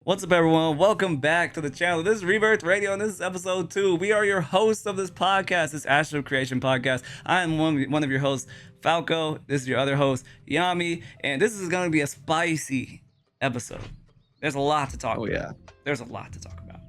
What's up, everyone? Welcome back to the channel. This is Rebirth Radio, and this is episode 2. We are your hosts of this podcast, this Astro Creation podcast. I am one of your hosts, Falco. This is your other host, Yami, and this is going to be a spicy episode. There's a lot to talk about. Yeah. There's a lot to talk about.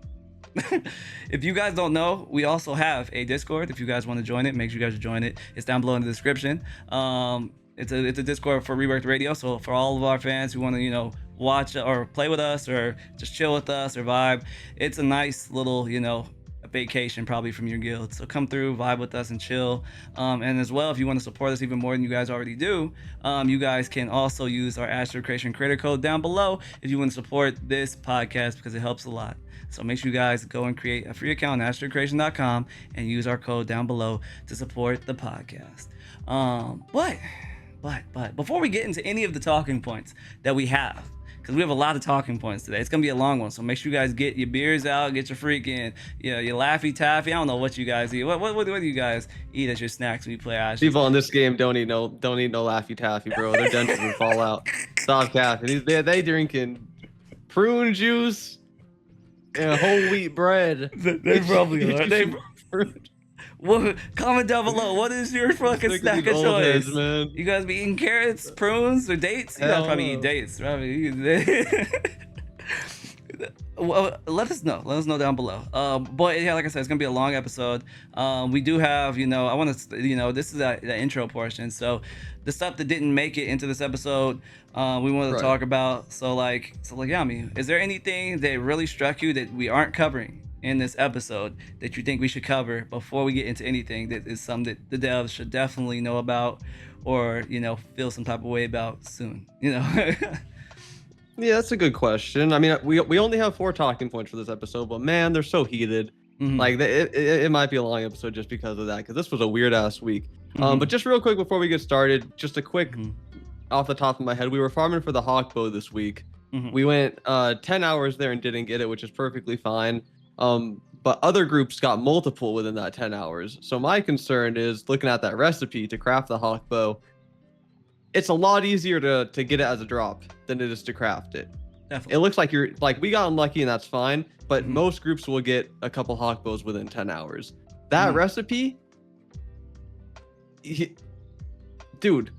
If you guys don't know, we also have a Discord. If you guys want to join it, make sure you guys join it. It's down below in the description. It's a Discord for Rebirth Radio, so for all of our fans who want to, watch or play with us or just chill with us or vibe, it's a nice little, a vacation probably from your guild. So come through, vibe with us and chill. And as well, if you want to support us even more than you guys already do, you guys can also use our Astro Creation creator code down below if you want to support this podcast, because it helps a lot. So make sure you guys go and create a free account on astrocreation.com and use our code down below to support the podcast. But before we get into any of the talking points that we have, because we have a lot of talking points today, it's gonna be a long one, so make sure you guys get your beers out, get your freaking, your Laffy Taffy. I don't know what you guys eat. What do you guys eat as your snacks when you play Ash? People in this game don't eat no Laffy Taffy, bro. Their dentures will fall out. Stop caffeine. They drinking prune juice and whole wheat bread. They probably are. Well, comment down below. What is your fucking snack of choice? Man. You guys be eating carrots, prunes, or dates? You guys probably eat dates. Well, let us know. Let us know down below. But yeah, like I said, it's gonna be a long episode. We do have, I want to, this is the intro portion. So the stuff that didn't make it into this episode, we wanted to talk about. So Yami, is there anything that really struck you that we aren't covering in this episode that you think we should cover before we get into anything that is something that the devs should definitely know about, or feel some type of way about soon? Yeah, that's a good question. I mean, we only have 4 talking points for this episode, but man, they're so heated. Mm-hmm. Like it might be a long episode just because of that, because this was a weird ass week. Mm-hmm. But just real quick before we get started, just a quick off the top of my head, we were farming for the hawk bow this week. Mm-hmm. We went 10 hours there and didn't get it, which is perfectly fine. But other groups got multiple within that 10 hours. So my concern is looking at that recipe to craft the hawk bow. It's a lot easier to get it as a drop than it is to craft it. Definitely. It looks like we got unlucky, and that's fine, but most groups will get a couple hawk bows within 10 hours. That recipe, dude,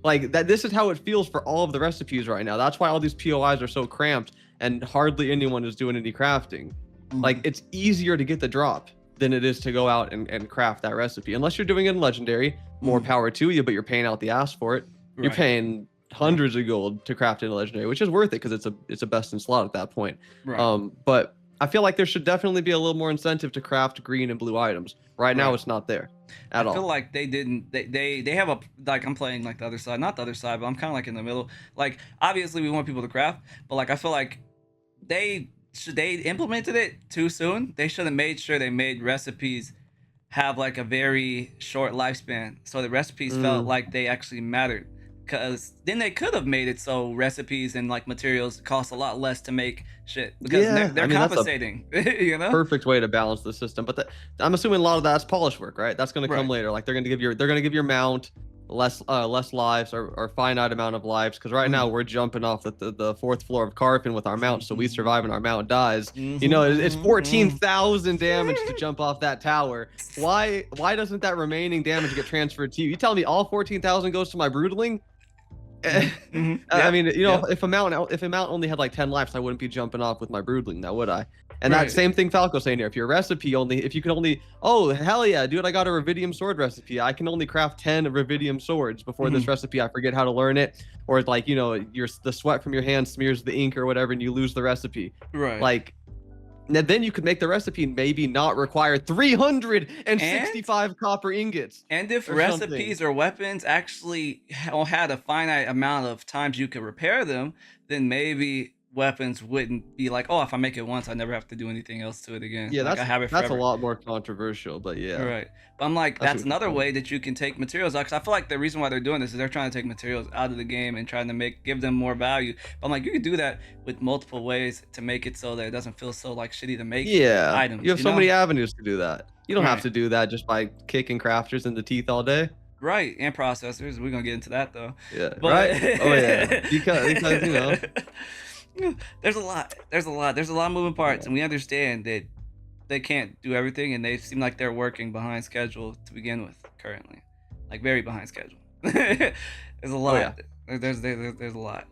like that. This is how it feels for all of the recipes right now. That's why all these POIs are so cramped and hardly anyone is doing any crafting. Like, it's easier to get the drop than it is to go out and craft that recipe. Unless you're doing it in legendary, more power to you, but you're paying out the ass for it. Right. You're paying hundreds of gold to craft it in legendary, which is worth it because it's a best in slot at that point. Right. But I feel like there should definitely be a little more incentive to craft green and blue items. Right now, it's not there at all. I feel like they didn't. They have a, like, I'm playing like the other side, not the other side, but I'm kind of like in the middle. Like, obviously we want people to craft, but like I feel like they implemented it too soon. They should have made sure they made recipes have like a very short lifespan, so the recipes felt like they actually mattered. Because then they could have made it so recipes and like materials cost a lot less to make shit, because they're compensating. Perfect way to balance the system. But I'm assuming a lot of that's polish work, right? That's going to come later. Like they're going to give your mount less lives or finite amount of lives, because right now we're jumping off the 4th floor of Carpin with our mount, so we survive and our mount dies. It's 14,000 damage to jump off that tower. Why doesn't that remaining damage get transferred to you? You tell me all 14,000 goes to my broodling? I mean, if a mount only had like 10 lives, I wouldn't be jumping off with my broodling now, would I? And that same thing Falco's saying here. If your recipe if you could only, oh hell yeah, dude, I got a Revidium sword recipe. I can only craft 10 Revidium swords before this recipe. I forget how to learn it, or like the sweat from your hand smears the ink or whatever, and you lose the recipe. Right. Like, then you could make the recipe maybe not require 365 copper ingots. And if recipes or weapons actually had a finite amount of times you could repair them, then maybe weapons wouldn't be like, oh, if I make it once, I never have to do anything else to it again. Yeah, like, that's a lot more controversial, but yeah. Right. But I'm like, that's another way that you can take materials out, because I feel like the reason why they're doing this is they're trying to take materials out of the game and trying to give them more value. But I'm like, you can do that with multiple ways to make it so that it doesn't feel so like shitty to make items. You have so many avenues to do that. You don't have to do that just by kicking crafters in the teeth all day. Right, and processors. We're gonna get into that though. Yeah. But, right. Oh yeah. Because There's a lot. There's a lot of moving parts, and we understand that they can't do everything, and they seem like they're working behind schedule to begin with currently, like very behind schedule. There's a lot. There's a lot.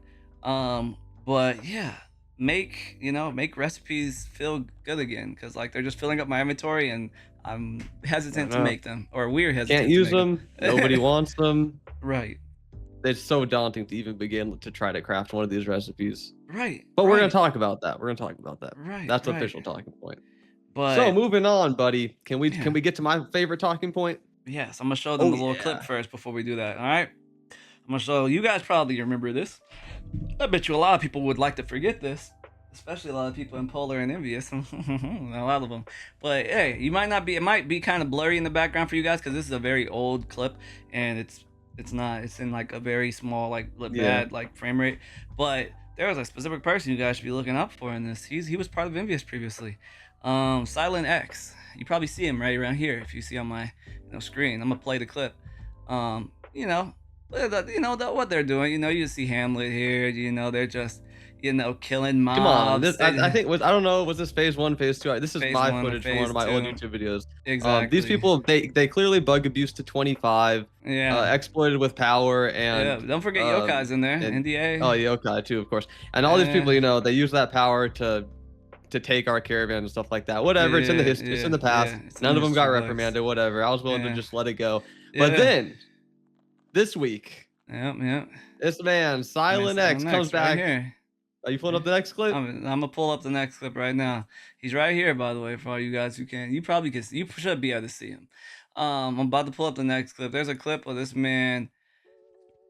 But yeah, make recipes feel good again, because like they're just filling up my inventory, and I'm hesitant to make them, or we're hesitant. Can't use them. Nobody wants them. Right. It's so daunting to even begin to try to craft one of these recipes. Right. But we're gonna talk about that. Right. That's the official talking point. But so moving on, buddy. Can we get to my favorite talking point? Yes, I'm gonna show them a little clip first before we do that. All right. I'm gonna show you guys. Probably remember this. I bet you a lot of people would like to forget this, especially a lot of people in Polar and Envious. A lot of them. But hey, you might not be. It might be kind of blurry in the background for you guys, because this is a very old clip, and it's not. It's in like a very small, like bad like frame rate. But there was a specific person you guys should be looking up for in this. He was part of Envious previously. Silenxrogue. You probably see him right around here if you see on my screen. I'm gonna play the clip. What they're doing. You see Hamlet here. They're just killing mobs. Come on, I think I don't know. Was this phase 1, phase 2? This is my footage from one of my old YouTube videos. Exactly. These people, they clearly bug abuse to 25. Yeah. Exploited with power, and don't forget Yokai's in there. NDA. Oh, Yokai too, of course. And all these people, they use that power to take our caravan and stuff like that. Whatever. It's in the history. It's in the past. None of them got reprimanded. Whatever. I was willing to just let it go. But then this week, this man Silenxrogue comes back. Right here. Are you pulling up the next clip? I'm gonna pull up the next clip right now. He's right here, by the way, for all you guys who can. You probably can. You should be able to see him. I'm about to pull up the next clip. There's a clip of this man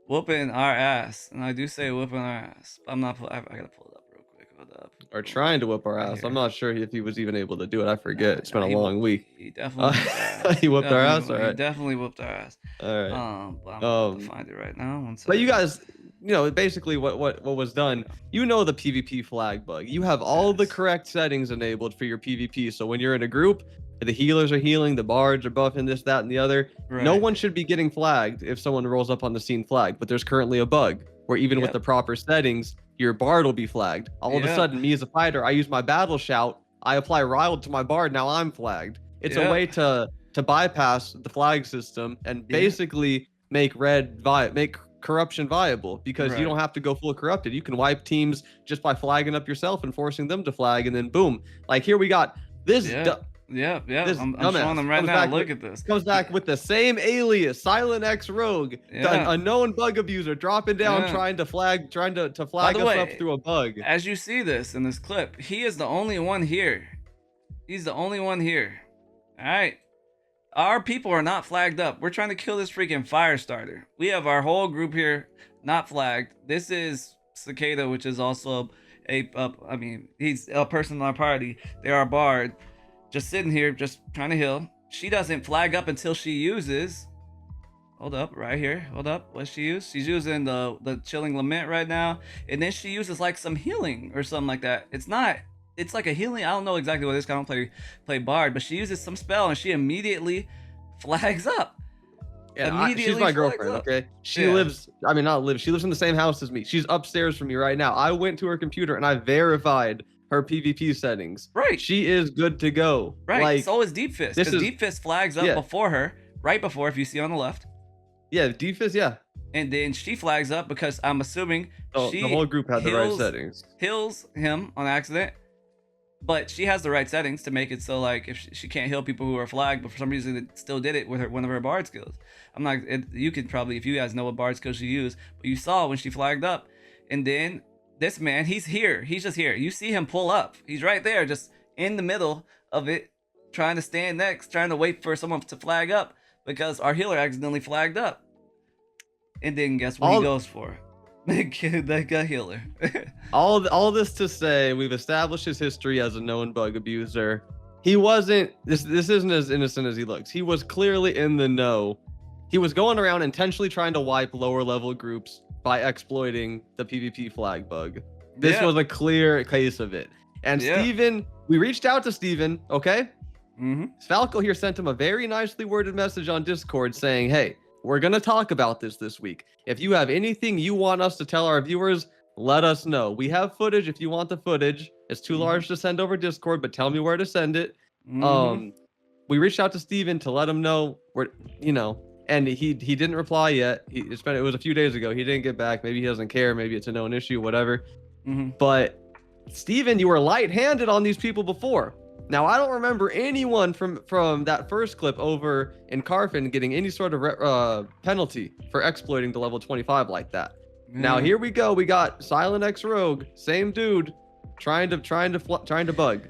whooping our ass, and I do say whooping our ass. I'm not. I gotta pull it up real quick. Hold up. Or trying to whoop our ass. I'm not sure if he was even able to do it. I forget. It's been a long week. He definitely. He whooped our ass. All right. He definitely whooped our ass. All right. But I'm about to find it right now. But you guys, basically what was done. The PvP flag bug. You have all the correct settings enabled for your PvP. So when you're in a group, the healers are healing, the bards are buffing this, that, and the other. Right. No one should be getting flagged if someone rolls up on the scene flagged. But there's currently a bug where even with the proper settings, your bard will be flagged. All of a sudden, me as a fighter, I use my battle shout, I apply riled to my bard, now I'm flagged. It's a way to bypass the flag system and basically make corruption viable, because you don't have to go full corrupted. You can wipe teams just by flagging up yourself and forcing them to flag, and then boom. Like here we got this. I'm showing them right now. Look at this. Comes back with the same alias, Silenxrogue, a known bug abuser, dropping down, trying to flag us up through a bug. As you see this in this clip, he is the only one here. He's the only one here. All right. Our people are not flagged up. We're trying to kill this freaking fire starter. We have our whole group here not flagged. This is Cicada, which is also he's a person in our party. They're our bard. Just sitting here, just trying to heal. She doesn't flag up until she uses. Hold up, right here. Hold up. What she use? She's using the Chilling Lament right now, and then she uses like some healing or something like that. It's like a healing. I don't know exactly what it is. I don't play bard, but she uses some spell and she immediately flags up. Yeah, she's my girlfriend. Okay, she lives. She lives in the same house as me. She's upstairs from me right now. I went to her computer and I verified her PvP settings. Right. She is good to go. Right. Like, so is Deep Fist. Because Deep Fist flags up before her, right before, if you see on the left. Yeah, Deep Fist, And then she flags up because I'm assuming the whole group had the right settings. Heals him on accident. But she has the right settings to make it so like if she can't heal people who are flagged, but for some reason it still did it with one of her bard skills. You could probably, if you guys know what bard skills she used, but you saw when she flagged up, and then this man, he's here. He's just here. You see him pull up. He's right there, just in the middle of it, trying to stand next, trying to wait for someone to flag up because our healer accidentally flagged up. And then guess what he goes for? That guy healer. all this to say, we've established his history as a known bug abuser. He wasn't. This isn't as innocent as he looks. He was clearly in the know. He was going around intentionally trying to wipe lower level groups by exploiting the PvP flag bug. This was a clear case of it. And Steven, we reached out to Steven, okay? Falco here sent him a very nicely worded message on Discord saying, hey, we're going to talk about this week. If you have anything you want us to tell our viewers, let us know. We have footage if you want the footage. It's too large to send over Discord, but tell me where to send it. We reached out to Steven to let him know where, and he didn't reply yet. It was a few days ago. He didn't get back. Maybe he doesn't care. Maybe it's a known issue, whatever. But Steven, you were light-handed on these people before. Now, I don't remember anyone from that first clip over in Carfin getting any sort of penalty for exploiting the level 25 like that. Now, here we go. We got Silenxrogue, same dude, trying to bug.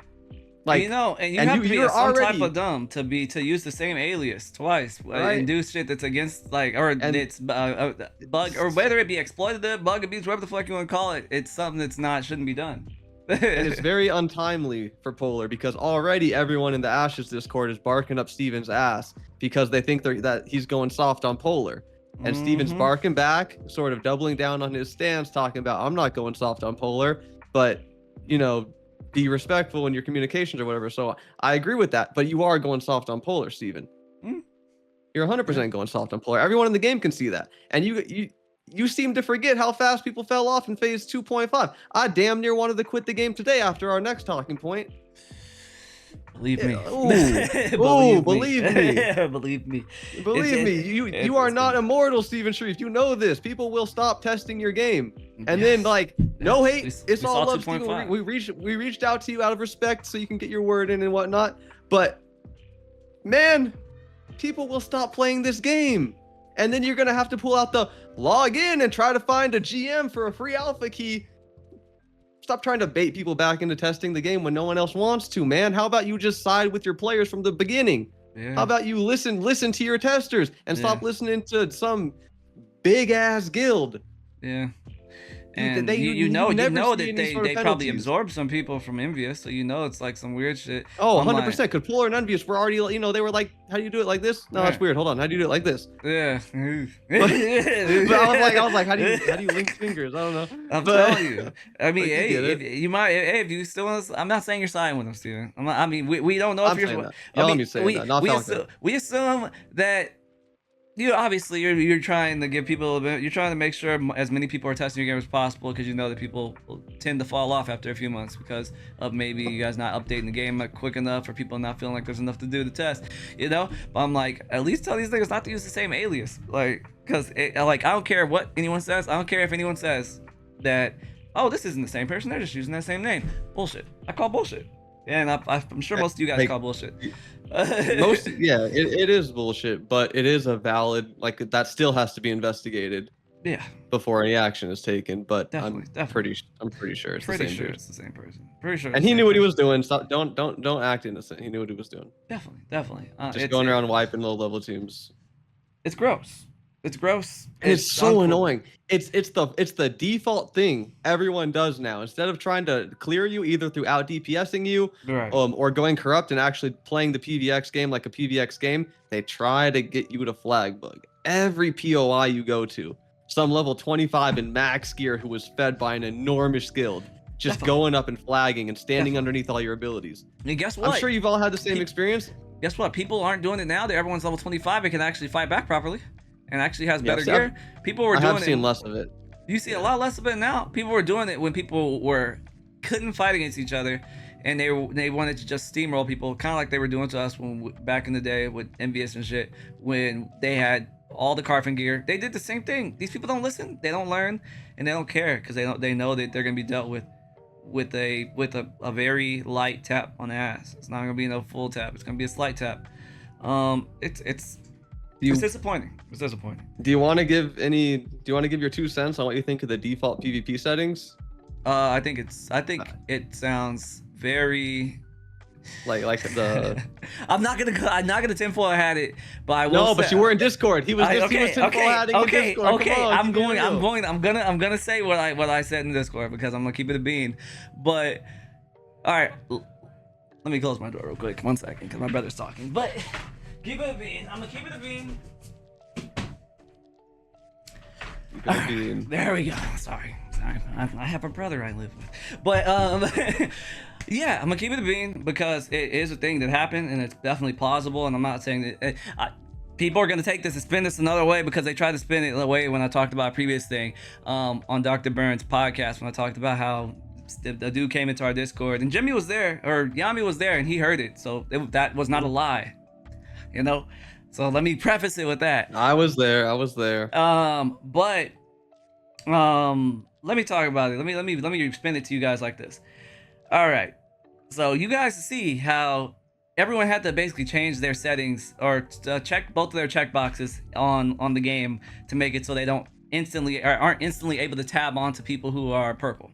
Like, you have to be some type of dumb to use the same alias twice, right? And do shit that's against it's bug, or whether it be exploitative, bug abuse, whatever the fuck you want to call it. It's something that's shouldn't be done. And it's very untimely for Polar, because already everyone in the Ashes Discord is barking up Steven's ass because they think that he's going soft on Polar. And Steven's barking back, sort of doubling down on his stance, talking about, I'm not going soft on Polar, but, be respectful in your communications or whatever. So I agree with that, but you are going soft on Polar, Steven. You're 100% going soft on Polar. Everyone in the game can see that. And you seem to forget how fast people fell off in phase 2.5. I damn near wanted to quit the game today after our next talking point. Believe me. Believe me. Believe me. You are not immortal, Steven Sharif. You know this. People will stop testing your game. And then no hate. It's all love, Steven. We reached out to you out of respect so you can get your word in and whatnot. But man, people will stop playing this game. And then you're gonna have to pull out the log in and try to find a GM for a free alpha key. Stop trying to bait people back into testing the game when no one else wants to, man. How about you just side with your players from the beginning? How about you listen to your testers and stop listening to some big ass guild? Yeah. And you know that they probably absorbed some people from Envious, so it's like some weird shit. Oh, 100%. Because Polar and Envious were already, they were like, how do you do it like this? No, that's weird. Hold on. How do you do it like this? Yeah. but I was like, how do you link fingers? I don't know. I'm telling you. I mean, if you still want to, I'm not saying you're siding with them, Steven. We don't know if you're. We assume that. Obviously you're trying to give people you're trying to make sure as many people are testing your game as possible, because that people will tend to fall off after a few months because of maybe you guys not updating the game quick enough, or people not feeling like there's enough to do to test, but I'm like, at least tell these niggas not to use the same alias, because I don't care what anyone says. I don't care if anyone says that, oh, this isn't the same person, they're just using that same name. Bullshit. I call bullshit. And I'm sure most of you guys call bullshit. It is bullshit, but it is a valid, that still has to be investigated before any action is taken. But I'm pretty sure it's the same dude. It's the same person. Pretty sure. And he knew what he was doing. Stop! Don't act innocent. He knew what he was doing. Definitely. Just going around wiping low level teams. It's gross. It's gross. It's so annoying. It's the default thing everyone does now. Instead of trying to clear you either through out DPSing you, or going corrupt and actually playing the PVX game like a PVX game, they try to get you to flag bug. Every POI you go to, some level 25 in max gear who was fed by an enormous guild, just going up and flagging and standing underneath all your abilities. And guess what? I'm sure you've all had the same experience. Guess what? People aren't doing it now. Everyone's level 25 and can actually fight back properly. And actually has better gear. People were doing it. I've seen less of it. You see a lot less of it now. People were doing it when people couldn't fight against each other, and they wanted to just steamroll people, kind of like they were doing to us when back in the day with Envious and shit, when they had all the Carfin gear. They did the same thing. These people don't listen, they don't learn, and they don't care, because they know that they're gonna be dealt with a very light tap on the ass. It's not gonna be no full tap. It's gonna be a slight tap. It's disappointing. It's disappointing. Do you want to give your 2 cents on what you think of the default PvP settings? I think it sounds very like the. I'm not gonna tinfoil hat it, but I will. No, but you were in Discord. He was tinfoil hatting in Discord. Okay. I'm gonna say what I said in Discord, because I'm gonna keep it a bean. But all right, let me close my door real quick. 1 second, because my brother's talking. But. Keep it a bean. I'm gonna keep it a bean. There we go. Sorry. I have a brother I live with. But yeah, I'm gonna keep it a bean, because it is a thing that happened, and it's definitely plausible. And I'm not saying that people are going to take this and spin this another way, because they tried to spin it away when I talked about a previous thing on Dr. Burns' podcast, when I talked about how the dude came into our Discord and Jimmy was there, or Yami was there, and he heard it. So that was not a lie, you know? So let me preface it with that. I was there. But let me talk about it. Let me spin it to you guys like this. All right. So you guys see how everyone had to basically change their settings, or check both of their check boxes on the game to make it so they aren't instantly able to tab onto people who are purple.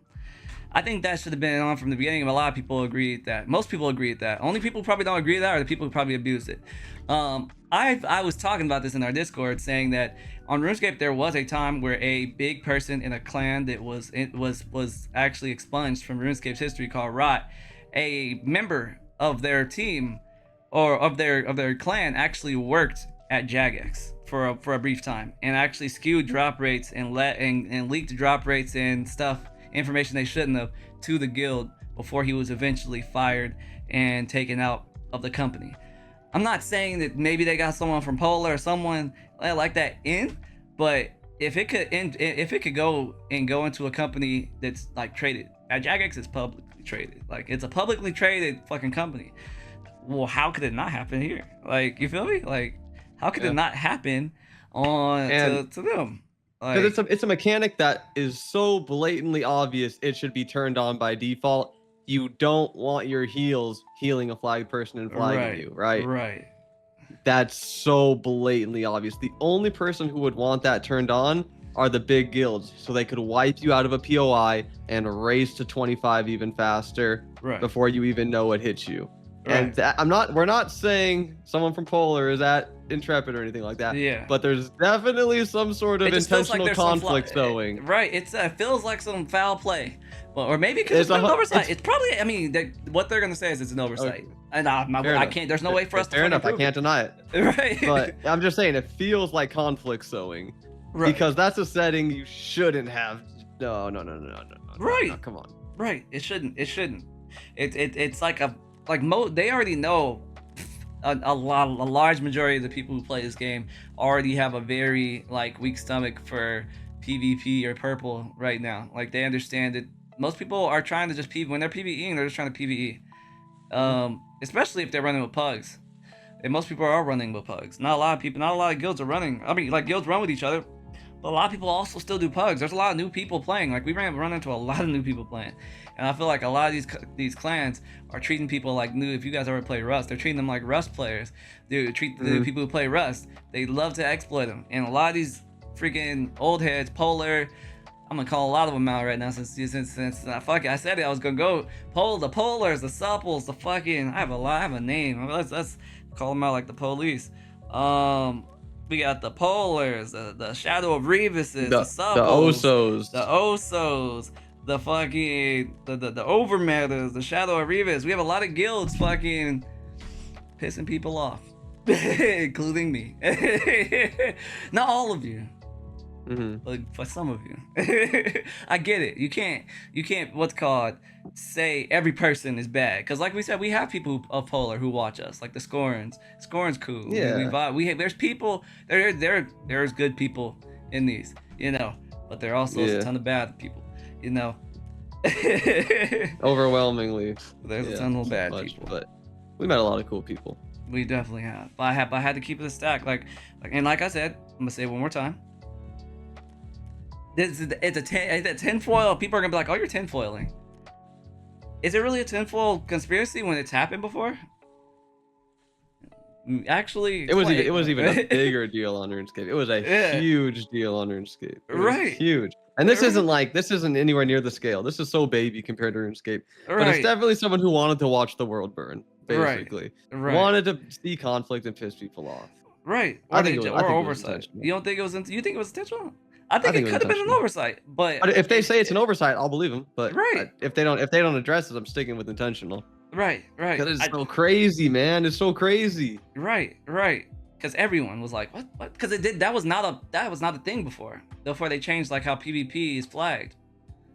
I think that should have been on from the beginning. A lot of people agree with that. Most people agree with that. Only people who probably don't agree with that are the people who probably abused it. I was talking about this in our Discord, saying that on RuneScape there was a time where a big person in a clan that was actually expunged from RuneScape's history, called Rot, a member of their team or of their clan actually worked at Jagex for a brief time, and actually skewed drop rates and leaked drop rates and information they shouldn't have to the guild before he was eventually fired and taken out of the company. I'm not saying that maybe they got someone from Polar or someone like that in, but if it could go into a company that's like traded, Jagex is publicly traded, like it's a publicly traded fucking company. Well, how could it not happen here? Like, you feel me? Like, how could it not happen to them? Because it's a mechanic that is so blatantly obvious it should be turned on by default. You don't want your heals healing a flagged person and flagging you, right? Right. That's so blatantly obvious. The only person who would want that turned on are the big guilds, so they could wipe you out of a POI and race to 25 even faster before you even know it hits you. Right. And we're not saying someone from Polar is at Intrepid or anything like that. Yeah. But there's definitely some sort of intentional conflict going. Right. It feels like some foul play. Well, or maybe because it's an oversight. It's probably, I mean, what they're going to say is it's an oversight. Okay. And I can't, there's no way for us to. Fair enough. I can't deny it. Right. But I'm just saying it feels like conflict sowing. Right. Because that's a setting you shouldn't have. No. Right. No, come on. Right. It shouldn't. It's like they already know a large majority of the people who play this game already have a very weak stomach for PvP or purple right now. Like, they understand that most people are trying to just when they're PvEing, they're just trying to PvE. Especially if they're running with pugs. And most people are running with pugs. Not a lot of guilds are running. I mean, guilds run with each other, but a lot of people also still do pugs. There's a lot of new people playing. Like, we run into a lot of new people playing. And I feel like a lot of these clans are treating people like new. If you guys ever play Rust, they're treating them like Rust players. They treat the people who play Rust. They love to exploit them. And a lot of these freaking old heads, Polar, I'm gonna call a lot of them out right now since I said it. I was gonna go the Polars, the Supples, the fucking. I have a name. Let's call them out like the police. We got the Polars, the Shadow of Revises, the Supples, the Osos, the fucking the Overmatters, the Shadow of Revis. We have a lot of guilds fucking pissing people off, including me. Not all of you. But for some of you. I get it. You can't what's called say every person is bad, because like we said, we have people of Polar who watch us, like the Scorns cool. Yeah, we have, there's people there's good people in these, but there also is a ton of bad people, overwhelmingly there's a ton of bad people, but we met a lot of cool people. We definitely have. But I had to keep it a stack, like I said, I'm gonna say it one more time. It's a tinfoil. People are gonna be like, "Oh, you're tinfoiling." Is it really a tinfoil conspiracy when it's happened before? Actually, it was even a bigger deal on RuneScape. It was a huge deal on RuneScape. Right, huge. And this isn't anywhere near the scale. This is so baby compared to RuneScape. Right. But it's definitely someone who wanted to watch the world burn. Basically, wanted to see conflict and piss people off. Right. I think oversight. You don't think it was? You think it was intentional? I think it could have been an oversight, but if they say it's an oversight, I'll believe them. But if they don't address it, I'm sticking with intentional. Right. Because it's so crazy, man. It's so crazy. Right. Because everyone was like, what? Because that was not a thing before. Before they changed how PvP is flagged.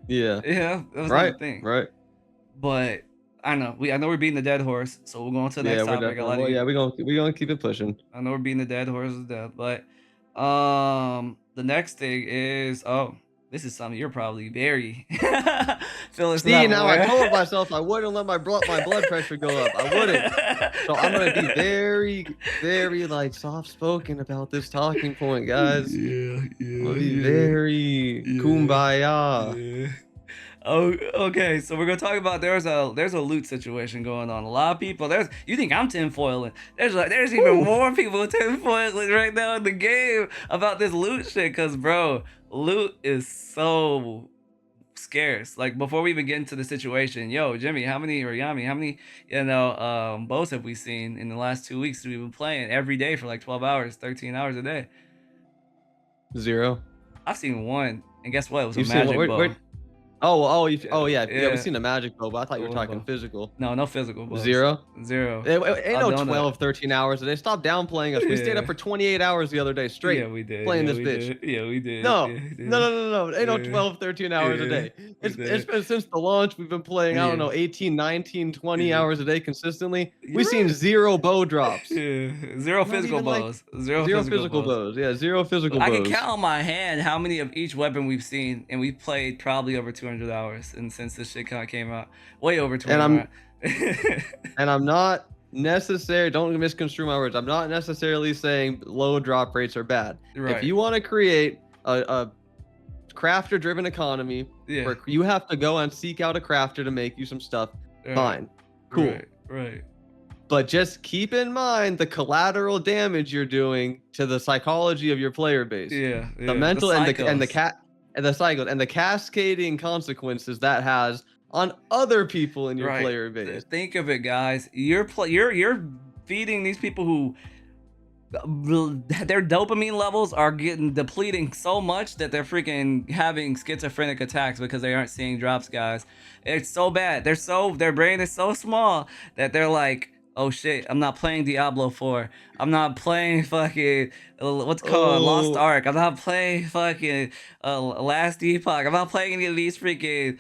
Yeah. Yeah, that was not a thing. Right. But I know we're beating the dead horse, so we're going to the Yeah, next we're topic. definitely. Well, yeah, we're gonna keep it pushing. I know we're beating the dead horse to death, but the next thing is this is something you're probably very Phyllis See, not now I aware. told myself I wouldn't let my blood pressure go up. I wouldn't. So I'm gonna be very, very like soft spoken about this talking point, guys. Yeah, I'm gonna be very kumbaya. yeah. Oh, okay. So we're gonna talk about there's a loot situation going on. A lot of people you think I'm tinfoiling? There's even more people tinfoiling right now in the game about this loot shit. Cause bro, loot is so scarce. Like before we even get into the situation, yo, Jimmy, how many bows have we seen in the last 2 weeks? We've been playing every day for like 12 hours, 13 hours a day. 0. I've seen one, and guess what? It was You've a seen magic bow. Yeah. We've seen a magic bow, but I thought you were talking physical. No physical bows. 0. It ain't no 12, 13 hours a day. Stop downplaying us. We stayed up for 28 hours the other day straight. Yeah, we did. Playing this bitch. Yeah, we did. No. Yeah, we did. No. Ain't no 12, 13 hours a day. It's been since the launch. We've been playing, I don't know, 18, 19, 20 hours a day consistently. We've seen 0 bow drops. Yeah. 0 physical bows. Zero physical bows. Yeah, 0 physical bows. I can count on my hand how many of each weapon we've seen, and we've played probably over 200 hours. And since this shit kind of came out, way over 200. And I'm not necessarily, don't misconstrue my words. I'm not necessarily saying low drop rates are bad. Right. If you want to create a crafter-driven economy where you have to go and seek out a crafter to make you some stuff, fine, cool. Right. But just keep in mind the collateral damage you're doing to the psychology of your player base. Yeah. The mental and the cycles and the cascading consequences that has on other people in your player base. Think of it, guys. You're feeding these people who their dopamine levels are getting depleting so much that they're freaking having schizophrenic attacks because they aren't seeing drops, guys. It's so bad. Their brain is so small that they're like, oh shit, I'm not playing Diablo 4. I'm not playing fucking what's called Lost Ark. I'm not playing fucking Last Epoch. I'm not playing any of these freaking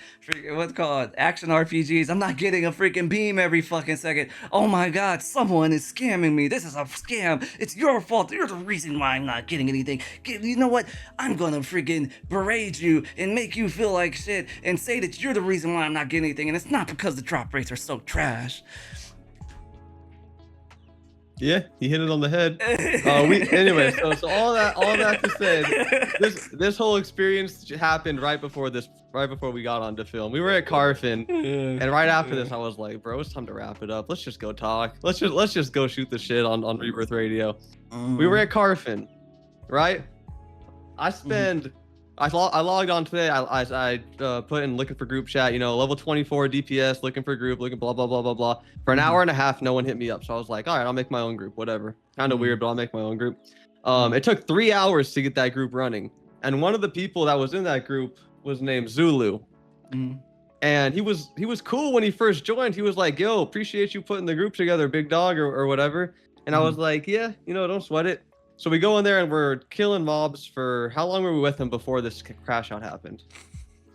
what's called action RPGs. I'm not getting a freaking beam every fucking second. Oh my god, someone is scamming me. This is a scam. It's your fault. You're the reason why I'm not getting anything. You know what? I'm gonna freaking berate you and make you feel like shit and say that you're the reason why I'm not getting anything, and it's not because the drop rates are so trash. Yeah, he hit it on the head. Anyway, so all that to say, this whole experience happened right before we got on to film. We were at Carfin, and right after this, I was like, bro, it's time to wrap it up. Let's just go talk. Let's just go shoot the shit on Rebirth Radio. We were at Carfin, right? I logged on today. I put in looking for group chat, level 24 DPS, looking for group, looking blah, blah, blah, blah, blah. For an hour and a half, no one hit me up. So I was like, all right, I'll make my own group, whatever. Kind of weird, but I'll make my own group. It took 3 hours to get that group running. And one of the people that was in that group was named Zulu. And he was cool when he first joined. He was like, yo, appreciate you putting the group together, big dog or whatever. And I was like, yeah, don't sweat it. So we go in there and we're killing mobs for how long were we with him before this crash out happened?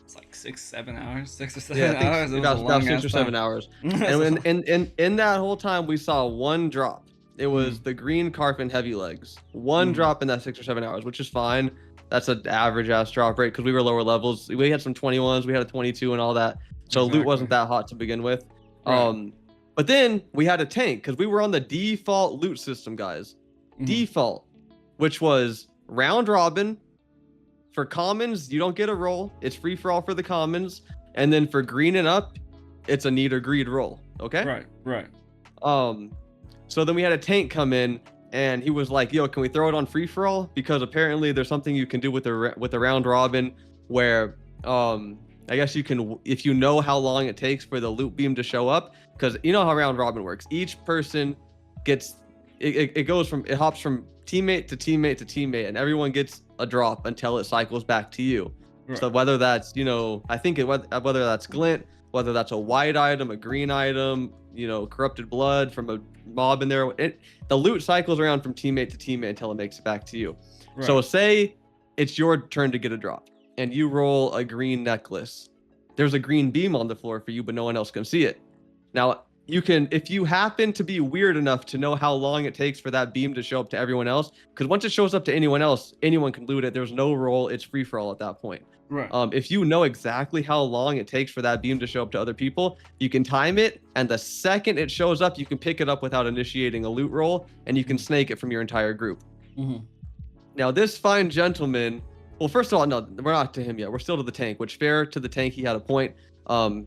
It's like 6-7 hours, 6 or 7 hours. About 6 or 7 hours. And in that whole time, we saw one drop. It was the green Carfin heavy legs. One drop in that 6 or 7 hours, which is fine. That's an average ass drop rate because we were lower levels. We had some 21s, we had a 22 and all that. So loot wasn't that hot to begin with. Right. But then we had a tank because we were on the default loot system, guys. Default. Which was round robin. For commons, you don't get a roll. It's free for all for the commons. And then for green and up, it's a need or greed roll. Okay? Right. So then we had a tank come in and he was like, yo, can we throw it on free for all? Because apparently there's something you can do with the round robin where I guess you can, if you know how long it takes for the loot beam to show up, because you know how round robin works. Each person gets it hops from teammate to teammate to teammate, and everyone gets a drop until it cycles back to you. Right. So whether that's whether that's glint, whether that's a white item, a green item, corrupted blood from a mob in there, the loot cycles around from teammate to teammate until it makes it back to you. Right. So say it's your turn to get a drop and you roll a green necklace. There's a green beam on the floor for you, but no one else can see it. Now, you can, if you happen to be weird enough to know how long it takes for that beam to show up to everyone else, because once it shows up to anyone else, anyone can loot it. There's no roll. It's free for all at that point. Right. If you know exactly how long it takes for that beam to show up to other people, you can time it, and the second it shows up, you can pick it up without initiating a loot roll, and you can snake it from your entire group. Mm-hmm. Now, this fine gentleman, well, first of all, no, we're not to him yet. We're still to the tank, which fair to the tank. He had a point.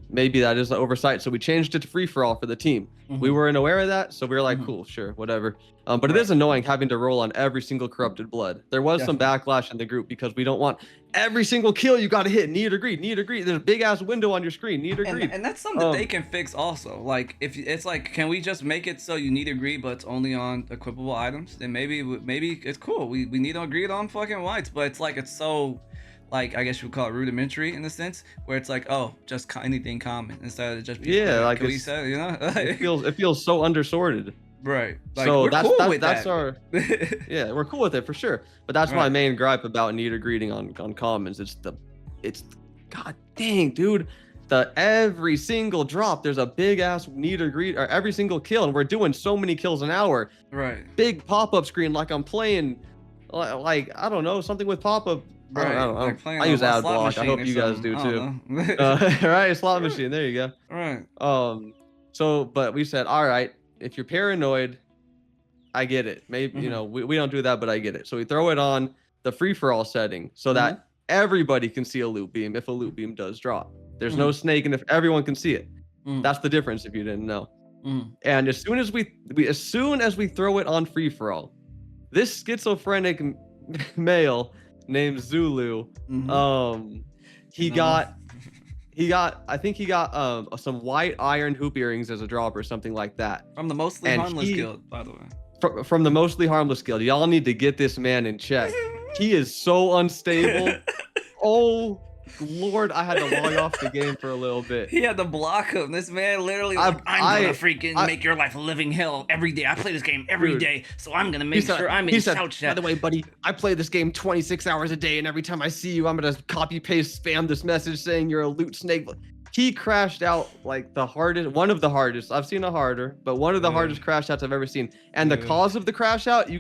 Maybe that is an oversight, so we changed it to free for all for the team. Mm-hmm. We weren't aware of that, so we were like, cool, sure, whatever. But it is annoying having to roll on every single corrupted blood. There was some backlash in the group because we don't want every single kill you got to hit. Need agreed. There's a big ass window on your screen. Need agreed. And that's something that they can fix also. Like, if it's like, can we just make it so you need agree, but it's only on equipable items? Then maybe it's cool. We need agreed on fucking whites, but it's like, it's so, like, I guess you would call it rudimentary in a sense, where it's like, oh, just anything common instead of just like we said, you know. it feels so undersorted. Right. Like, so that's cool with that's that. our yeah, we're cool with it for sure. But that's my main gripe about need agreeing on commons. It's god dang, dude. Every single drop, there's a big ass need agreed, or every single kill, and we're doing so many kills an hour. Right. Big pop-up screen, like I'm playing, like I don't know, something with pop-up. Right. I use ad block. I hope you guys do too. Right, slot machine. There you go. Right. So, but we said, all right, if you're paranoid, I get it. Maybe you know we don't do that, but I get it. So we throw it on the free for all setting so that everybody can see a loot beam if a loot beam does drop. There's no snake, and if everyone can see it, that's the difference. If you didn't know. And as soon as we throw it on free for all, this schizophrenic male named Zulu, I think he got some white iron hoop earrings as a drop or something like that. From the Mostly Harmless Guild, by the way. From the Mostly Harmless Guild. Y'all need to get this man in check. He is so unstable. Oh Lord, I had to log off the game for a little bit. He had to block him. This man literally I'm gonna freaking make your life a living hell every day. I play this game every day, so I'm gonna make sure I'm in shout chat. By the way, buddy, I play this game 26 hours a day, and every time I see you, I'm gonna copy paste spam this message saying you're a loot snake. He crashed out like one of the hardest. I've seen a harder, but one of the hardest crash outs I've ever seen. And the cause of the crash out,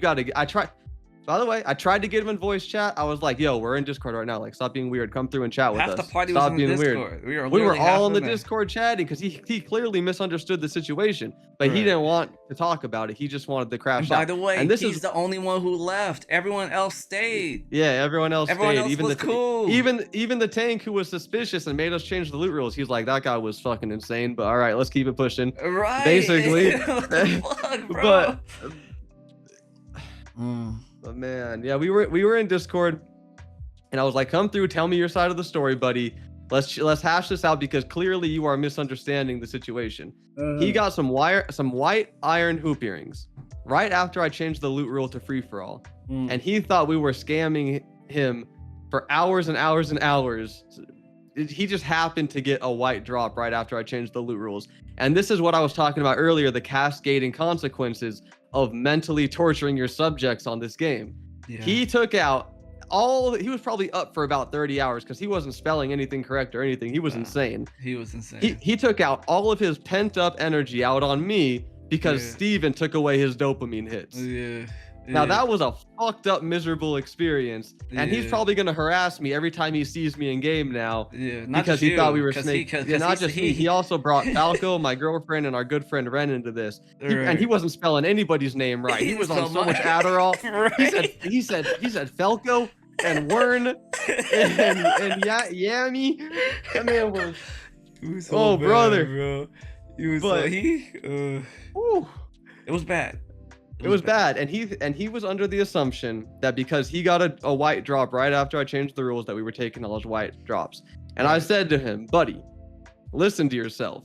by the way, I tried to get him in voice chat. I was like, yo, we're in Discord right now. Like, stop being weird. Come through and chat with us. Half the party stop was in being Discord. Weird. We were all in the Discord chatting because he clearly misunderstood the situation. But he didn't want to talk about it. He just wanted to crash out. By the way, he's the only one who left. Everyone else stayed. Yeah, everyone else stayed. Even was cool. Even the tank who was suspicious and made us change the loot rules. He's like, that guy was fucking insane. But all right, let's keep it pushing. Right. Basically. What the fuck, bro? But man, yeah, we were in Discord, and I was like, come through, tell me your side of the story, buddy. Let's hash this out because clearly you are misunderstanding the situation. He got some white iron hoop earrings right after I changed the loot rule to free for all, and he thought we were scamming him for hours and hours and hours. He just happened to get a white drop right after I changed the loot rules. And this is what I was talking about earlier, the cascading consequences of mentally torturing your subjects on this game. Yeah. He took out he was probably up for about 30 hours because he wasn't spelling anything correct or anything. He was insane. He was insane. He took out all of his pent up energy out on me because Steven took away his dopamine hits. Yeah. Now that was a fucked up, miserable experience, and he's probably gonna harass me every time he sees me in game now. Yeah, because he thought we were snake. Not just me. He also brought Falco, my girlfriend, and our good friend Ren into this. And he wasn't spelling anybody's name right. He was on so much Adderall. He said Falco and Wern and Yami. That man was. So bad, brother, bro. He was. It was bad. It was bad, and he was under the assumption that because he got a white drop right after I changed the rules that we were taking all his white drops. And I said to him, buddy, listen to yourself.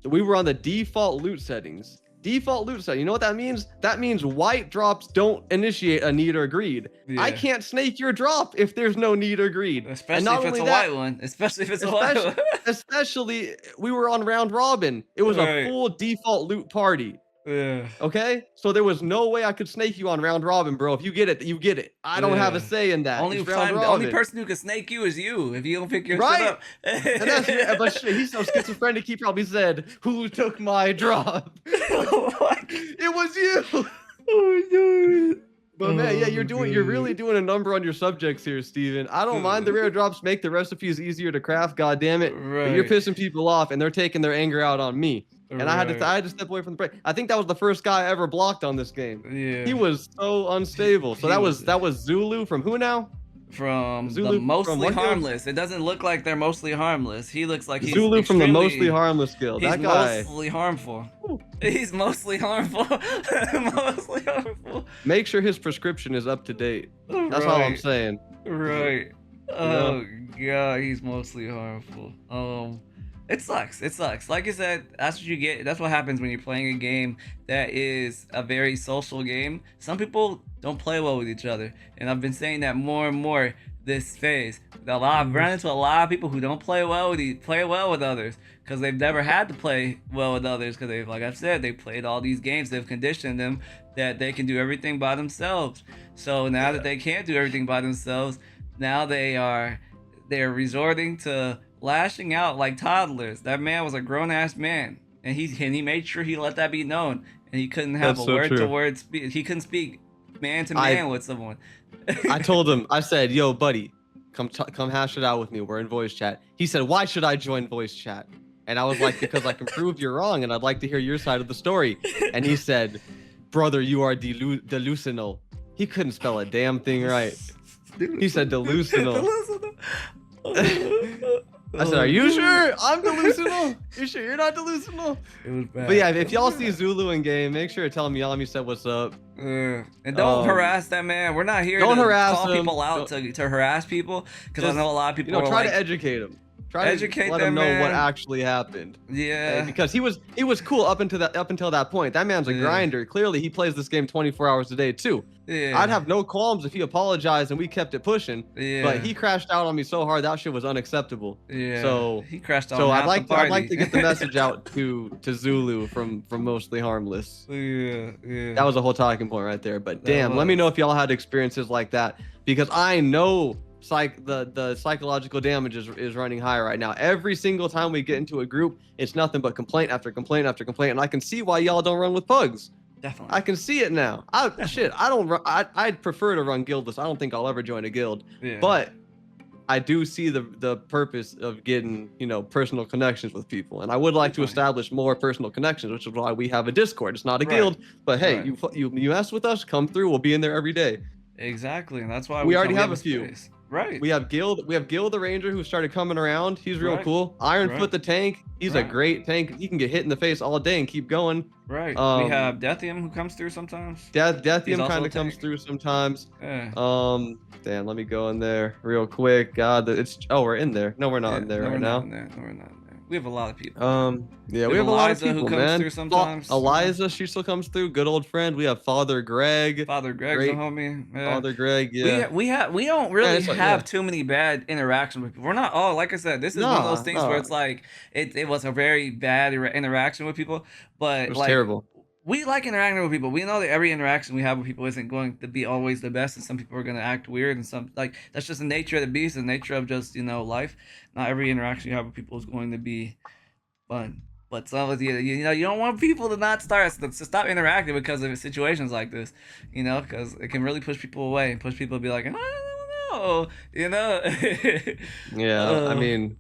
We were on the default loot settings. Default loot setting. You know what that means? That means white drops don't initiate a need or greed. Yeah. I can't snake your drop if there's no need or greed. Especially if it's a white one. Especially, we were on round robin. It was a full default loot party. Yeah. Okay, so there was no way I could snake you on round robin, bro. If you get it, you get it. I don't have a say in that. Only It's round the only robin, person who can snake you is you if you don't pick your shit right? up. And that's but shit, he's so schizophrenic. He probably said, "Who took my drop?" It was you. Oh no. But man, yeah, you're really doing a number on your subjects here, Steven. I don't mind the rare drops make the recipes easier to craft, god damn it. But you're pissing people off and they're taking their anger out on me. And I had to step away from the break. I think that was the first guy I ever blocked on this game. Yeah. He was so unstable. So that was Zulu from who now? From Zulu the mostly from harmless. It doesn't look like they're mostly harmless. He looks like he's Zulu from the mostly harmless guild. He's That guy. mostly harmful. He's mostly harmful. Mostly harmful. Make sure his prescription is up to date. That's all I'm saying. Right. Oh god, he's mostly harmful. It sucks. It sucks. Like I said, that's what you get. That's what happens when you're playing a game that is a very social game. Some people don't play well with each other, and I've been saying that more and more this phase. I've run into a lot of people who don't play well with others because they've never had to play well with others because like I've said, they played all these games. They've conditioned them that they can do everything by themselves. So now that they can't do everything by themselves, now they're resorting to lashing out like toddlers. That man was a grown-ass man, and he made sure he let that be known, and he couldn't have a word-to-word speak. He couldn't speak man-to-man with someone. I told him, I said, yo, buddy, come hash it out with me. We're in voice chat. He said, why should I join voice chat? And I was like, because I can prove you're wrong, and I'd like to hear your side of the story. And he said, brother, you are delusional. He couldn't spell a damn thing right. He said delusional. I said, are you sure I'm delusional? You sure you're not delusional? It was bad. But yeah, if y'all see Zulu in game, make sure to tell him Yami said what's up. And don't harass that man. We're not here to call people out to harass people, because I know a lot of people try to educate him. Try to educate let him know what actually happened. Yeah. Because he was cool up until that point. That man's a grinder. Clearly, he plays this game 24 hours a day too. Yeah. I'd have no qualms if he apologized and we kept it pushing. Yeah. But he crashed out on me so hard that shit was unacceptable. Yeah. So he crashed out. So I'd like to get the message out to Zulu from Mostly Harmless. Yeah. That was a whole talking point right there. But damn, let me know if y'all had experiences like that, because I know the psychological damage is running high right now. Every single time we get into a group, it's nothing but complaint after complaint after complaint, and I can see why y'all don't run with pugs. Definitely. I can see it now. I'd prefer to run guildless. I don't think I'll ever join a guild. Yeah. But I do see the purpose of getting, personal connections with people, and I would like to establish more personal connections, which is why we have a Discord. It's not a guild, but hey, you mess with us, come through. We'll be in there every day. Exactly, and that's why we already have a few. Right. We have Guild the Ranger who started coming around. He's real cool. Ironfoot the tank. He's a great tank. He can get hit in the face all day and keep going. Right. We have Deathium who comes through sometimes. Deathium kind of comes through sometimes. Yeah. Damn, let me go in there real quick. God, we're in there. No, we're not in there right now. No, we're not in there. We have a lot of people. Yeah, we have a lot of people, who comes through sometimes. Eliza, she still comes through. Good old friend. We have Father Greg. Father Greg's a homie. Yeah. Father Greg, yeah. We don't really have too many bad interactions with people. We're not. Like I said, this is one of those things where it's like it was a very bad interaction with people, but it was terrible. We like interacting with people. We know that every interaction we have with people isn't going to be always the best, and some people are going to act weird, and some that's just the nature of the beast, the nature of just life. Not every interaction you have with people is going to be fun, but some of you don't want people to stop interacting because of situations like this, because it can really push people away and push people to be like, I don't know, Yeah, I mean.